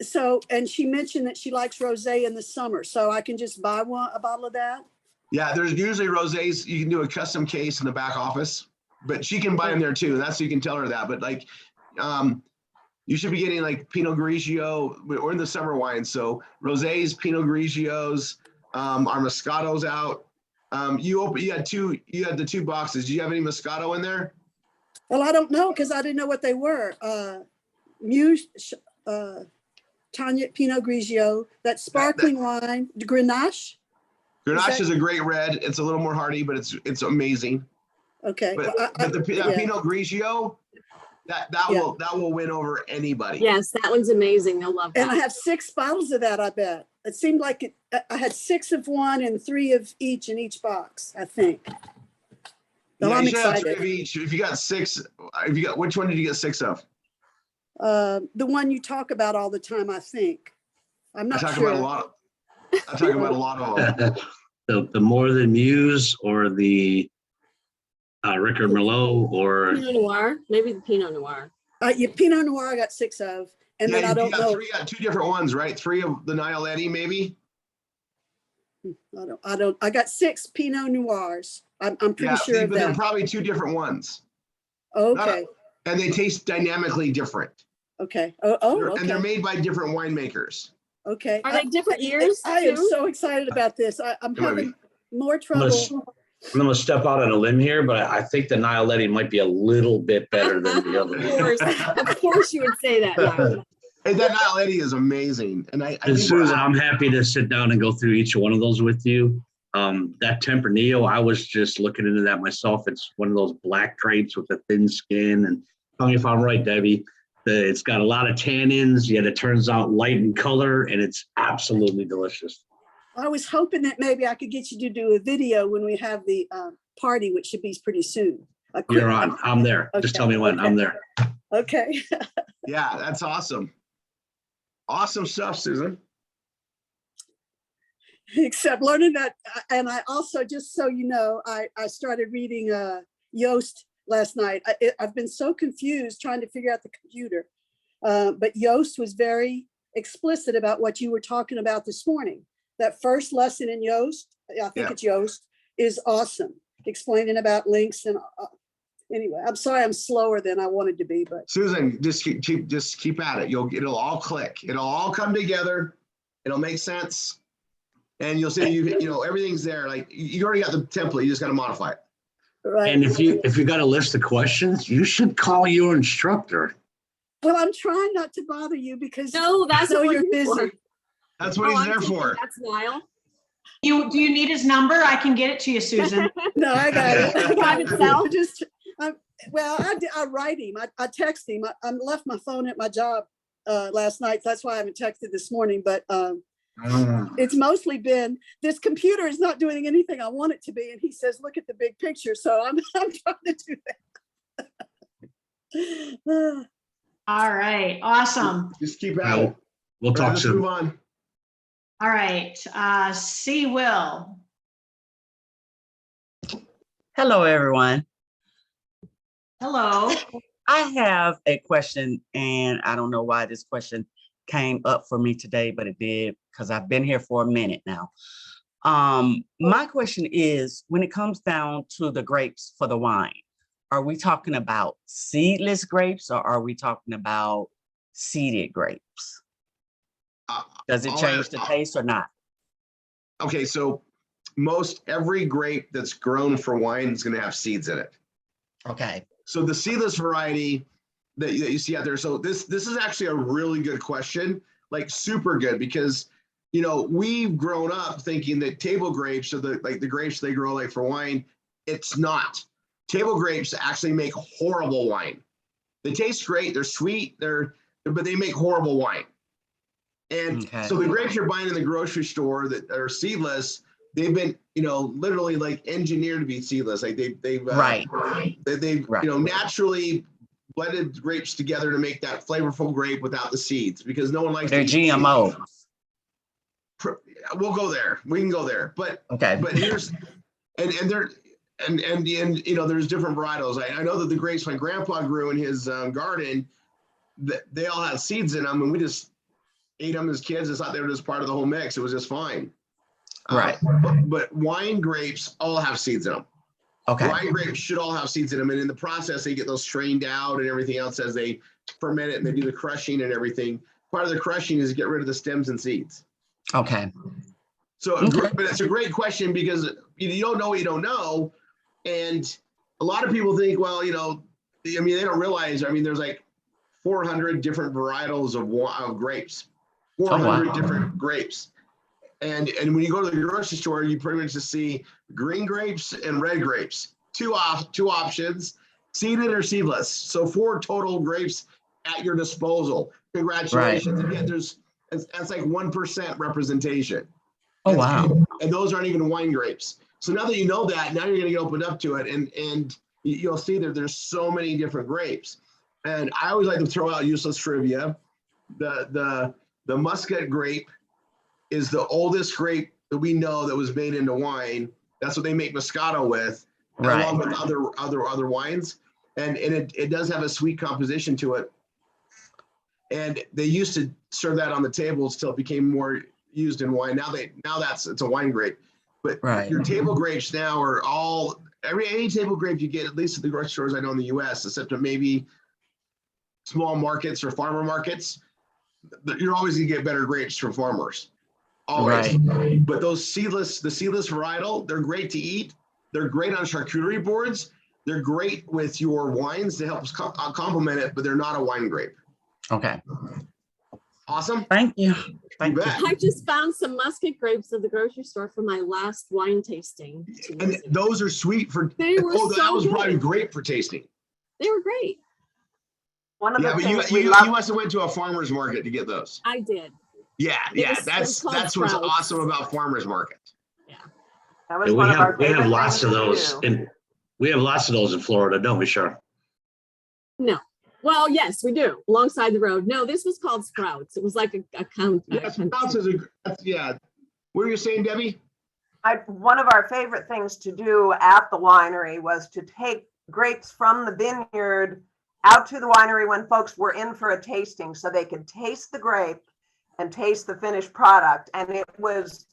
E: So, and she mentioned that she likes rosé in the summer, so I can just buy a bottle of that.
B: Yeah, there's usually rosés. You can do a custom case in the back office, but she can buy them there too. That's so you can tell her that. But like, you should be getting like Pinot Grigio. We're in the summer wine, so rosés, Pinot Grigios, our Moscato's out. You had the two boxes. Do you have any Moscato in there?
E: Well, I don't know because I didn't know what they were. Tanya Pinot Grigio, that sparkling wine, Grenache.
B: Grenache is a great red. It's a little more hardy, but it's amazing.
E: Okay.
B: But,
E: well,
B: that
E: yeah.
B: Pinot Grigio, that will win over anybody.
A: Yes, that one's amazing. They'll love
E: And I
A: that.
E: have 6 bottles of that, I bet. It seemed like I had 6 of one and 3 of each in each box, I think. So
B: Yeah,
E: I'm
B: you should have 3
E: excited.
B: of each. If you got 6, which one did you get 6 of?
E: The one you talk about all the time, I think. I'm
B: I
E: not
B: talk
E: sure.
B: about a lot. I talk about a lot of them.
F: The More Than Muse or the Ricard Merlot or
A: Pinot Noir, maybe the Pinot Noir.
E: Pinot Noir I got 6 of. And then I don't know.
B: You got 2 different ones, right? 3 of the Nialetti, maybe?
E: I got 6 Pinot Noirs. I'm pretty sure of
B: but they're
E: that.
B: probably 2 different ones.
E: Okay.
B: And they taste dynamically different.
E: Okay.
B: And they're
E: Okay.
B: made by different winemakers.
E: Okay.
A: Are they different years
E: I am
A: too?
E: so excited about this. I'm
B: It might
E: having more
F: I'm
E: trouble.
F: gonna step out on a limb here, but I think the Nialetti might be a little bit better than the
A: Of
F: other.
A: of course you would say that. Mark.
B: Hey, that Nialetti is amazing. And I
F: And
B: think
F: Susan, I'm happy to sit down and go through each one of those with you. That Tempranillo, I was just looking into that myself. It's one of those black grapes with a thin skin. And tell me if I'm right, Debbie. It's got a lot of tannins, yet it turns out light in color, and it's absolutely delicious.
E: I was hoping that maybe I could get you to do a video when we have the party, which should be pretty soon.
F: You're on. I'm there. Just
E: Okay,
F: tell me when.
E: okay.
F: I'm there.
E: Okay.
B: yeah, that's awesome. Awesome stuff, Susan.
E: Except learning that, and I also, just so you know, I started reading Yoast last night. I've been so confused trying to figure out the computer, but Yoast was very explicit about what you were talking about this morning. That first lesson in Yoast, I think it's Yoast, is awesome. Explaining about links and anyway, I'm sorry I'm slower than I wanted to be, but
B: Susan, just keep at it. It'll all click. It'll all come together. It'll make sense. And you'll see everything's there. Like you already got the template. You just got to modify it.
E: right.
F: And if you got a list of questions, you should call your instructor.
E: Well, I'm trying not to bother you because
A: No, that's
E: I know
A: what
E: you're
A: we're here
E: busy.
A: for.
B: That's what he's
A: I'm
B: there
A: thinking
B: for.
A: That's Niall.
D: Do you need his number? I can get it to you, Susan.
E: No, I got it. I got
A: Private
E: it.
A: cell?
E: I write him. I text him. I left my phone at my job last night. So that's why I haven't texted this morning. But it's mostly been, this computer is not doing anything I want it to be. And he says, look at the big picture. So I'm trying to do that.
D: All right, awesome.
B: Just keep at it.
F: We'll talk
B: Let's move
F: soon.
B: on.
D: All right, C. Will.
G: Hello, everyone.
D: Hello.
G: I have a question, and I don't know why this question came up for me today, but it did because I've been here for a minute now. My question is, when it comes down to the grapes for the wine, are we talking about seedless grapes or are we talking about seeded grapes? Does it change the taste or not?
B: Okay, so most every grape that's grown for wine is going to have seeds in it.
G: Okay.
B: So the seedless variety that you see out there. So this is actually a really good question, like super good, because we've grown up thinking that table grapes are the grapes they grow like for wine. It's not. Table grapes actually make horrible wine. They taste great. They're sweet. But they make horrible wine. And so the grapes you're buying in the grocery store that are seedless, they've been, literally like engineered to be seedless. Like they've naturally blended grapes together to make that flavorful grape without the seeds, because no one likes.
G: They're GMO.
B: We'll go there. We can go there. But
G: okay.
B: But here's and there's different varietals. I know that the grapes my grandpa grew in his garden, they all had seeds in them, and we just ate them as kids. It's thought they were just part of the whole mix. It was just fine.
G: Right.
B: But wine grapes all have seeds in them.
G: Okay.
B: Wine grapes should all have seeds in them. And in the process, they get those strained out and everything else as they ferment it and they do the crushing and everything. Part of the crushing is to get rid of the stems and seeds.
G: Okay.
B: So,
G: Okay.
B: but it's a great question because you don't know what you don't know. And a lot of people think, well, you know, I mean, they don't realize, I mean, there's like 400 different varietals of grapes, 400 different grapes. And when you go to the grocery store, you pretty much just see green grapes and red grapes, two options, seeded or seedless. So 4 total grapes at your disposal. Congratulations. Again, that's like 1% representation.
G: Oh, wow.
B: And those aren't even wine grapes. So now that you know that, now you're going to get opened up to it, and you'll see that there's so many different grapes. And I always like to throw out useless trivia. The Musket Grape is the oldest grape that we know that was made into wine. That's what they make Moscato with, along with other wines. And it does have a sweet composition to it. And they used to serve that on the tables till it became more used in wine. Now it's a wine grape. But your table grapes now are all any table grape you get, at least at the grocery stores I know in the US, except for maybe small markets or farmer markets, you're always gonna get better grapes from farmers. Always. But the seedless varietal, they're great to eat. They're great on charcuterie boards. They're great with your wines to help complement it, but they're not a wine grape.
G: Okay.
B: Awesome.
G: Thank you.
B: You bet.
A: I just found some musket grapes at the grocery store for my last wine tasting.
B: And those are sweet for,
A: They were
B: that
A: so
B: was probably
A: good.
B: great for tasting.
A: They were great.
C: One of the
B: Yeah, but
C: things
B: you
C: we love,
B: must have went to a farmer's market to get those.
A: I did.
B: Yeah,
A: was
B: that's
A: called
B: what's
A: Sprouts.
B: awesome about farmers market.
C: that was
F: We
C: one of our
F: have
C: favorite
F: lots of
C: things to
F: those
C: do.
F: in we have lots of those in Florida, don't we, Char?
A: No. Well, yes, we do. Alongside the road. No, this was called Sprouts. It was like a count.
B: Yeah, Sprouts is yeah. What were you saying, Debbie?
C: One of our favorite things to do at the winery was to take grapes from the vineyard out to the winery when folks were in for a tasting so they could taste the grape and taste the finished product. And it was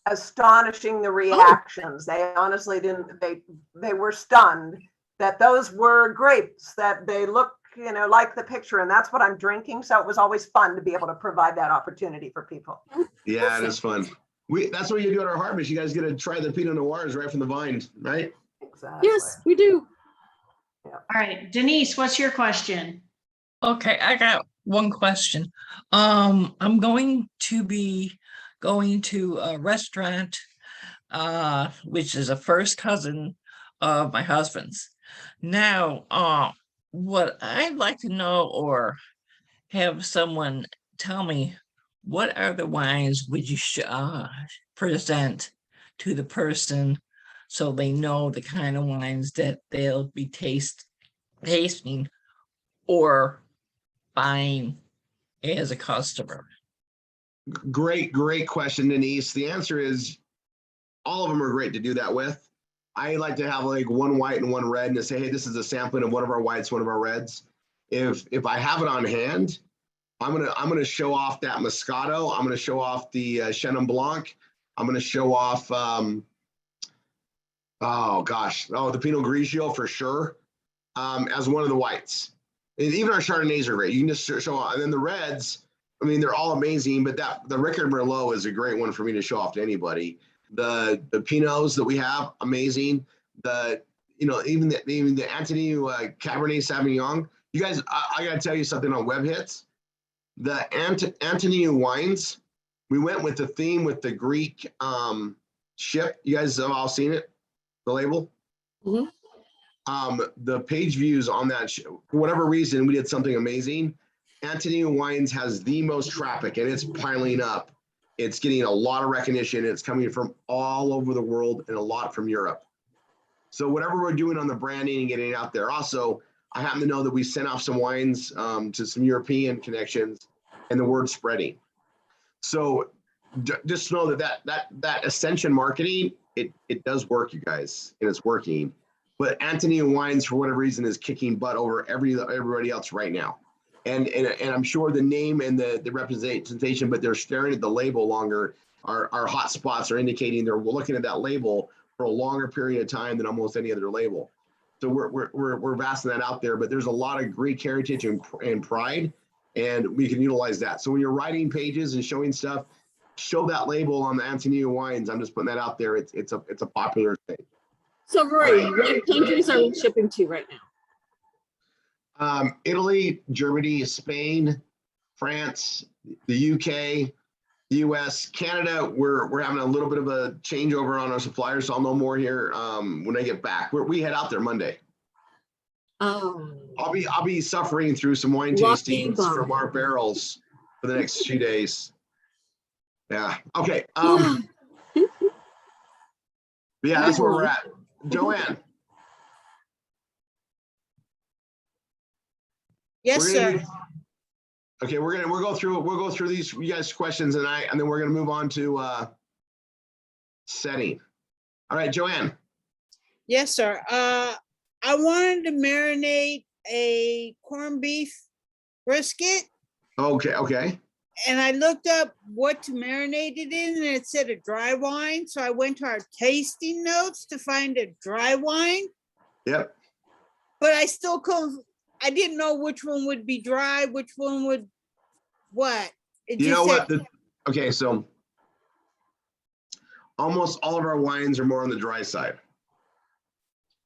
C: astonishing, the reactions. They honestly didn't, they were stunned that those were grapes, that they look, you know, like the picture, and that's what I'm drinking. So it was always fun to be able to provide that opportunity for people.
B: Yeah, it is fun. That's what you do at our harvest. You guys get to try the Pinot Noirs right from the vine, right?
C: Exactly.
A: Yes, we do.
D: All right, Denise, what's your question?
H: Okay, I got one question. I'm going to be going to a restaurant, which is a first cousin of my husband's. Now, what I'd like to know or have someone tell me, what are the wines would you present to the person so they know the kind of wines that they'll be tasting or buying as a customer?
B: Great question, Denise. The answer is all of them are great to do that with. I like to have like one white and one red and to say, hey, this is a sampling of one of our whites, one of our reds. If I have it on hand, I'm gonna show off that Moscato. I'm gonna show off the Chenin Blanc. I'm gonna show off the Pinot Grigio for sure, as one of the whites. And even our Chardonnays are great. You can just show off. And then the reds, I mean, they're all amazing, but the Ricard Merlot is a great one for me to show off to anybody. The Pinots that we have, amazing. Even the Antony Cabernet Sauvignon. You guys, I gotta tell you something on Web Hits. The Antony wines, we went with the theme with the Greek ship. You guys have all seen it, the label? Mm-hmm. The page views on that, for whatever reason, we did something amazing. Antony Wines has the most traffic and it's piling up. It's getting a lot of recognition. It's coming from all over the world and a lot from Europe. So whatever we're doing on the branding and getting it out there. Also, I happen to know that we sent off some wines to some European connections and the word's spreading. So just know that ascension marketing, it does work, you guys, and it's working. But Antony Wines, for whatever reason, is kicking butt over everybody else right now. And I'm sure the name and the representation, but they're staring at the label longer. Our hot spots are indicating they're looking at that label for a longer period of time than almost any other label. So we're vasting that out there, but there's a lot of Greek heritage and pride, and we can utilize that. So when you're writing pages and showing stuff, show that label on the Antonio wines. I'm just putting that out there. It's a popular thing.
A: So Rory,
B: All
A: what countries are we shipping to right now?
B: Italy, Germany, Spain, France, the UK, the US, Canada. We're having a little bit of a changeover on our suppliers, so I'll know more here when I get back. We head out there Monday.
A: Oh,
B: I'll be suffering through some wine
A: Lucky
B: tastings
A: bum.
B: from our barrels for the next few days. Yeah. Okay. Yeah, that's where we're at. Joanne.
I: Yes,
B: we're
I: sir.
B: gonna do- Okay, we'll go through these you guys' questions and then we're gonna move on to setting. All right, Joanne.
I: Yes, sir. I wanted to marinate a corned beef brisket,
B: Okay.
I: and I looked up what to marinate it in, and it said a dry wine. So I went to our tasting notes to find a dry wine,
B: Yep.
I: but I still couldn't. I didn't know which one would be dry, which one would what. It
B: You know
I: just
B: what?
I: said,
B: Okay, so almost all of our wines are more on the dry side.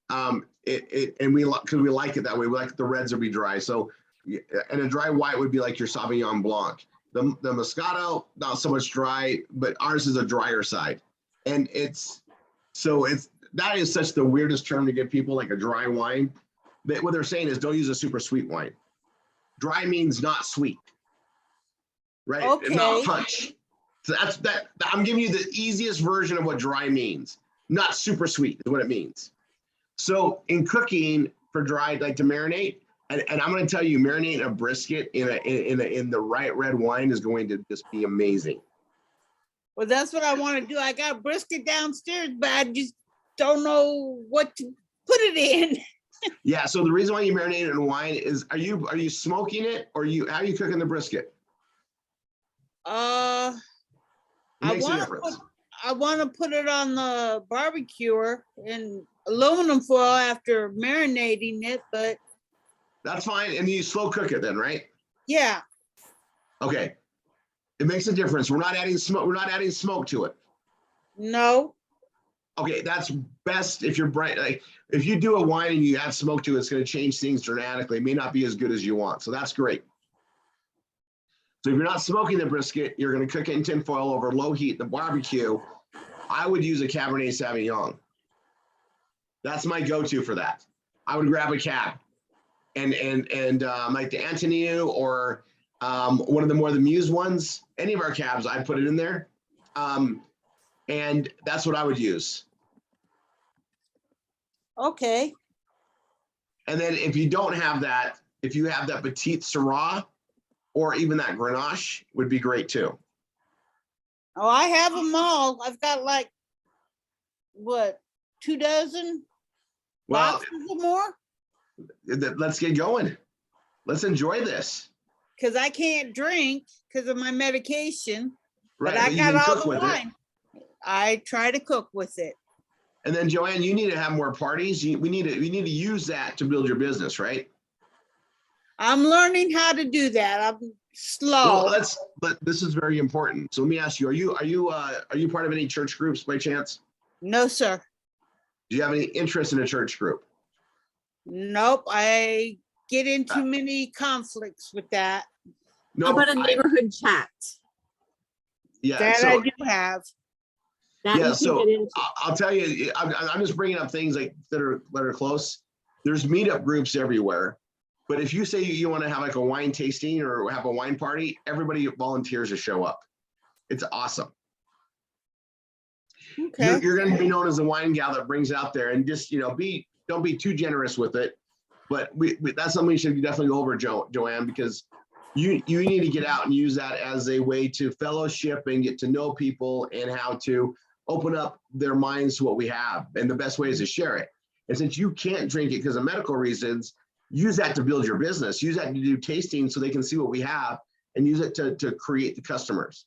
B: And because we like it that way. We like the reds to be dry. So, and a dry white would be like your Sauvignon Blanc. The Moscato, not so much dry, but ours is a drier side. And that is such the weirdest term to give people, like a dry wine. But what they're saying is don't use a super sweet wine. Dry means not sweet, right?
I: Okay.
B: Not punch. So that. I'm giving you the easiest version of what dry means. Not super sweet is what it means. So in cooking for dry, like to marinate, and I'm going to tell you, marinating a brisket in the right red wine is going to just be amazing.
I: well, that's what I want to do. I got brisket downstairs, but I just don't know what to put it in.
B: Yeah. So the reason why you marinate it in wine is, are you smoking it, or how are you cooking the brisket?
I: It
B: Makes a difference.
I: I want to put it on the barbecue in aluminum foil after marinating it, but
B: That's fine. And you slow cook it then, right?
I: yeah.
B: Okay. It makes a difference. We're not adding smoke. We're not adding smoke to it.
I: No.
B: Okay, that's best if you're bright. Like if you do a wine and you add smoke to it, it's going to change things dramatically. It may not be as good as you want. So that's great. So if you're not smoking the brisket, you're going to cook it in tin foil over low heat in the barbecue. I would use a Cabernet Sauvignon. That's my go-to for that. I would grab a cab and like the Antonio or one of the more the Muse ones, any of our cabs, I'd put it in there. And that's what I would use.
I: Okay.
B: And then if you don't have that, if you have that Petite Syrah or even that Grenache would be great too.
I: Oh, I have them all. I've got like, what, 2 dozen
B: Well,
I: boxes or more?
B: let's get going. Let's enjoy this.
I: Because I can't drink because of my medication,
B: Right,
I: but I
B: you
I: got
B: can
I: all
B: cook
I: the
B: with it.
I: wine. I try to cook with it.
B: And then Joanne, you need to have more parties. We need to use that to build your business, right?
I: I'm learning how to do that. I'm slow.
B: Well, but this is very important. So let me ask you, are you part of any church groups by chance?
I: No, sir.
B: Do you have any interest in a church group?
I: Nope. I get into many conflicts with that.
B: No,
A: How about a neighborhood chat?
B: yeah.
I: That
B: So
I: I do have.
A: That
B: yeah,
A: you can
B: so
A: get into.
B: I'll tell you, I'm just bringing up things like that are close. There's meetup groups everywhere. But if you say you want to have like a wine tasting or have a wine party, everybody volunteers to show up. It's awesome.
I: Okay.
B: You're going to be known as the wine gal that brings it out there, and just don't be too generous with it. But that's something you should definitely go over, Joanne, because you need to get out and use that as a way to fellowship and get to know people and how to open up their minds to what we have. And the best way is to share it. And since you can't drink it because of medical reasons, use that to build your business. Use that to do tasting so they can see what we have, and use it to create the customers.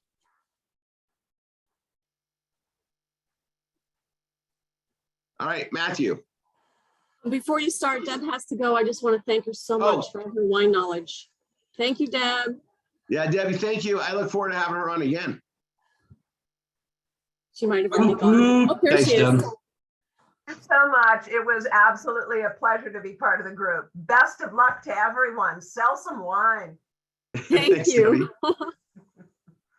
B: All right, Matthew.
A: Before you start, Deb has to go. I just want to thank her so much for her wine knowledge. Thank you, Deb.
B: Yeah, Debbie, thank you. I look forward to having her on again.
A: She might have already gone. Oh, there
F: Thanks,
A: she is.
F: Deb.
C: Thank you so much. It was absolutely a pleasure to be part of the group. Best of luck to everyone. Sell some wine.
A: Thank
B: Thanks,
A: you.
B: Debbie.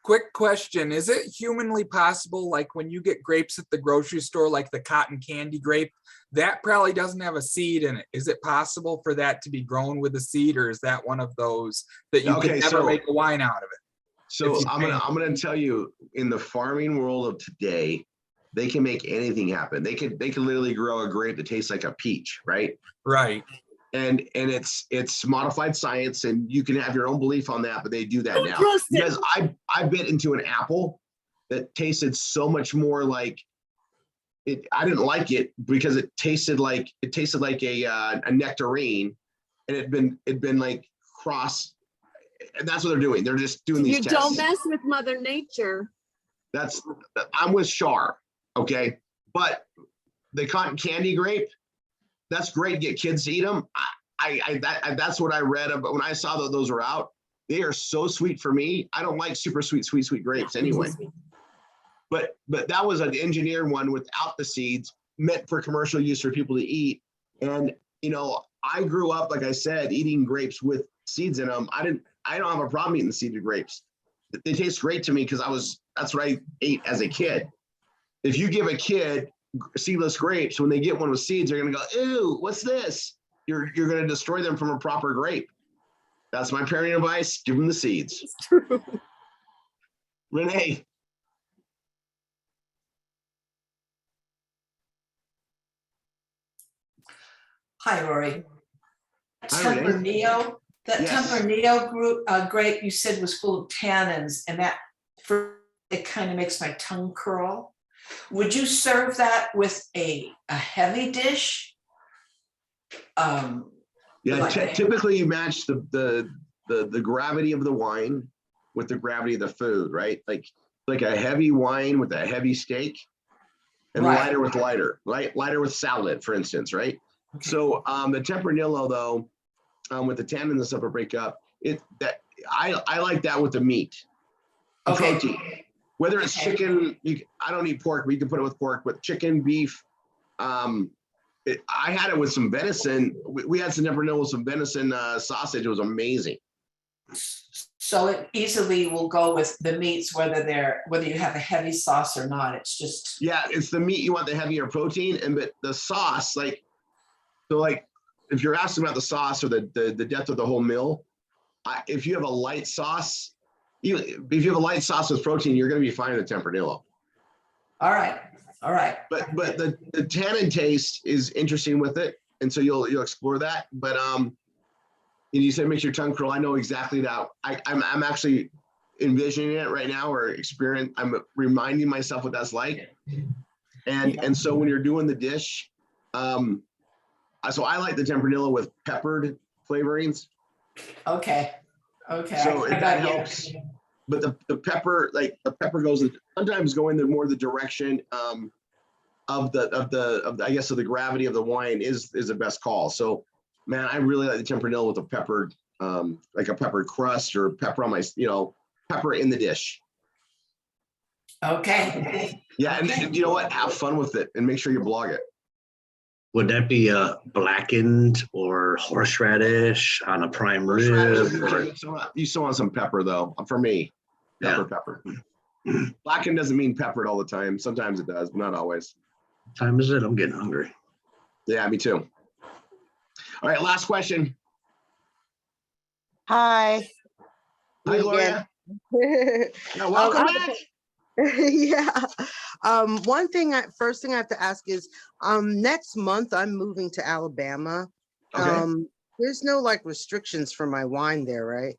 J: Quick question. Is it humanly possible, like when you get grapes at the grocery store, like the cotton candy grape, that probably doesn't have a seed in it. Is it possible for that to be grown with a seed, or is that one of those that you
B: Okay,
J: can never
B: so-
J: make a wine out of it?
B: So
J: If you
B: I'm gonna tell you, in the farming world of today, they can make anything happen. They could literally grow a grape that tastes like a peach, right?
J: Right.
B: And it's modified science, and you can have your own belief on that, but they do that
A: Don't
B: now.
A: trust it.
B: Because I bit into an apple that tasted so much more like it. I didn't like it because it tasted like a nectarine, and it'd been like cross. And that's what they're doing. They're just doing these
A: You
B: tests.
A: don't mess with Mother Nature.
B: I'm with Char, okay? But the cotton candy grape, that's great to get kids to eat them. That's what I read about when I saw that those are out. They are so sweet for me. I don't like super sweet grapes anyway. But that was an engineered one without the seeds, meant for commercial use for people to eat. And you know, I grew up, like I said, eating grapes with seeds in them. I don't have a problem eating the seeded grapes. They taste great to me because that's what I ate as a kid. If you give a kid seedless grapes, when they get one with seeds, they're gonna go, ew, what's this? You're gonna destroy them from a proper grape. That's my parenting advice. Give them the seeds.
A: It's true.
B: Renee.
K: Hi, Rory.
B: Hi, Renee.
K: Tempranillo, that
B: Yes.
K: Tempranillo grape you said was full of tannins, and that it kind of makes my tongue curl. Would you serve that with a heavy dish?
B: Yeah,
K: Like-
B: typically you match the gravity of the wine with the gravity of the food, right? Like a heavy wine with a heavy steak, and
K: Right.
B: lighter with lighter, right? Lighter with salad, for instance, right? So the Tempranillo though, with the tannin and the stuff to break up, I like that with the meat, the
K: Okay.
B: protein. Whether it's
K: Okay.
B: chicken, I don't eat pork, but you can put it with pork, with chicken, beef. I had it with some venison. We had some Tempranillo with some venison sausage. It was amazing.
K: So it easily will go with the meats, whether you have a heavy sauce or not. It's just,
B: Yeah, it's the meat you want the heavier protein, but the sauce, if you're asking about the sauce or the depth of the whole meal, if you have a light sauce, if you have a light sauce with protein, you're going to be fine with Tempranillo.
K: all right.
B: But the tannin taste is interesting with it, and so you'll explore that. But you said it makes your tongue curl. I know exactly that. I'm actually envisioning it right now, or I'm reminding myself what that's like. And so when you're doing the dish, so I like the Tempranillo with peppered flavorings.
K: Okay.
B: So
K: I
B: if that
K: got you.
B: helps. But the pepper, goes sometimes going the direction of the gravity of the wine is the best call. So man, I really like the Tempranillo with a peppered like a peppered crust or pepper on my pepper in the dish.
K: Okay.
B: Yeah, and you know what? Have fun with it and make sure you blog it.
F: Would that be blackened or horseradish on a prime rib?
B: You still want some pepper though, for me. Pepper. Blackened doesn't mean peppered all the time. Sometimes it does, but not always.
F: What time is it? I'm getting hungry.
B: Yeah, me too. All right, last question.
L: Hi.
B: Hi,
L: Me
B: Gloria.
L: again.
B: Yeah, welcome back.
L: Yeah. First thing I have to ask is, next month I'm moving to Alabama.
B: Okay.
L: There's no restrictions for my wine there, right?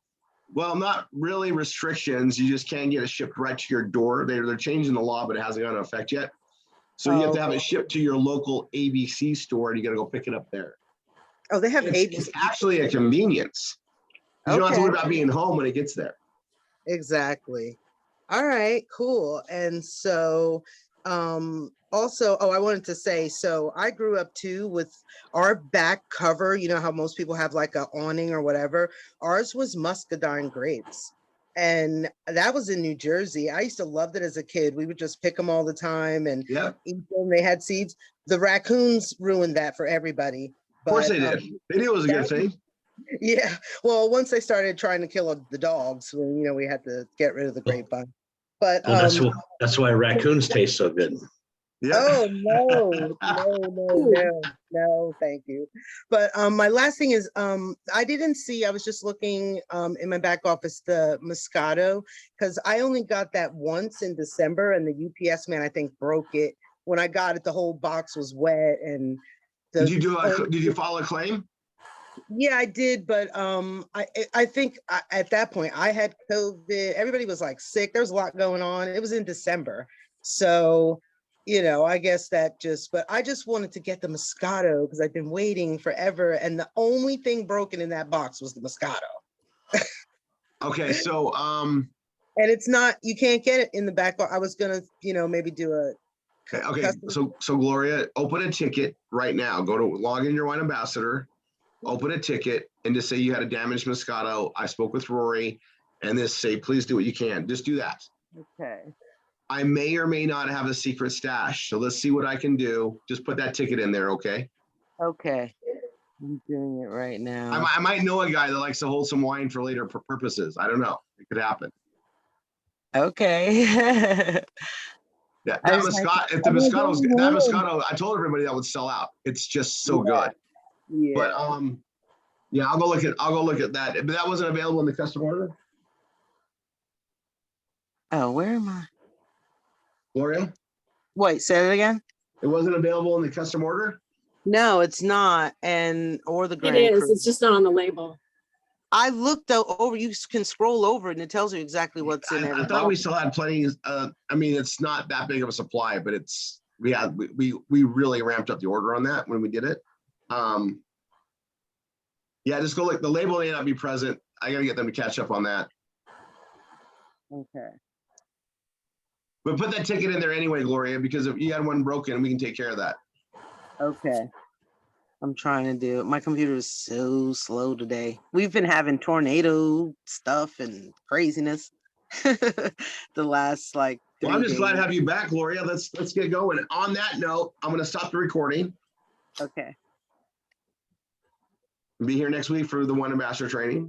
B: Well, not really restrictions. You just can't get it shipped right to your door. They're changing the law, but it hasn't gone into effect yet. So you have to have it shipped to your local ABC store, and you got to go pick it up there.
L: Oh, they have
B: It's actually a convenience. You don't have to worry about being home when it gets there.
L: Exactly. All right, cool. And so also, I wanted to say, so I grew up too with our back cover, you know how most people have like an awning or whatever. Ours was muscadine grapes. And that was in New Jersey. I used to love it as a kid. We would just pick them all the time and
B: Yep,
L: eat them. They had seeds. The raccoons ruined that for everybody.
B: of course
L: But,
B: they did. They knew it was a good
L: that-
B: thing.
L: yeah. Well, once they started trying to kill the dogs, when, we had to get rid of the grapevine. But
F: Well, that's why raccoons taste so good.
B: Yeah.
L: oh no, thank you. But my last thing is I didn't see, I was just looking in my back office, the Moscato, because I only got that once in December, and the UPS man I think broke it. When I got it, the whole box was wet. And
B: Did you file a claim?
L: yeah, I did, but I think at that point I had COVID. Everybody was like sick. There was a lot going on. It was in December, so I guess that but I just wanted to get the Moscato because I've been waiting forever, and the only thing broken in that box was the Moscato.
B: Okay, so
L: And it's not, you can't get it in the back. I was gonna, maybe do a.
B: okay.
L: custom-
B: So Gloria, open a ticket right now. Go to log in your wine ambassador, open a ticket, and just say you had a damaged Moscato. I spoke with Rory, and just say, please do what you can. Just do that.
L: Okay.
B: I may or may not have a secret stash, so let's see what I can do. Just put that ticket in there, okay?
L: Okay. I'm doing it right now.
B: I might know a guy that likes to hold some wine for later purposes. I don't know. It could happen.
L: Okay.
B: Yeah,
L: I
B: that
L: was like,
B: Moscato. If the Moscato, I told everybody that would sell out. It's just so good.
L: Yeah.
B: But yeah, I'll go look at that. But that wasn't available in the custom order,
L: Oh, where am I?
B: Gloria.
L: Wait, say it again.
B: It wasn't available in the custom order.
L: No, it's not. Or the
A: It
L: Grand
A: is,
L: Cru.
A: it's just not on the label.
L: I looked over, you can scroll over and it tells you exactly what's in every
B: I thought we
L: bottle.
B: still had plenty. I mean, it's not that big of a supply, but we really ramped up the order on that when we did it. Yeah, just go look. The label may not be present. I gotta get them to catch up on that.
L: Okay.
B: But put that ticket in there anyway, Gloria, because if you had one broken, we can take care of that.
L: Okay. I'm trying to do it. My computer is so slow today. We've been having tornado stuff and craziness the last like 3
B: Well, I'm just glad to
L: days.
B: have you back, Gloria. Let's get going. On that note, I'm gonna stop the recording.
L: Okay.
B: Be here next week for the Wine Ambassador training.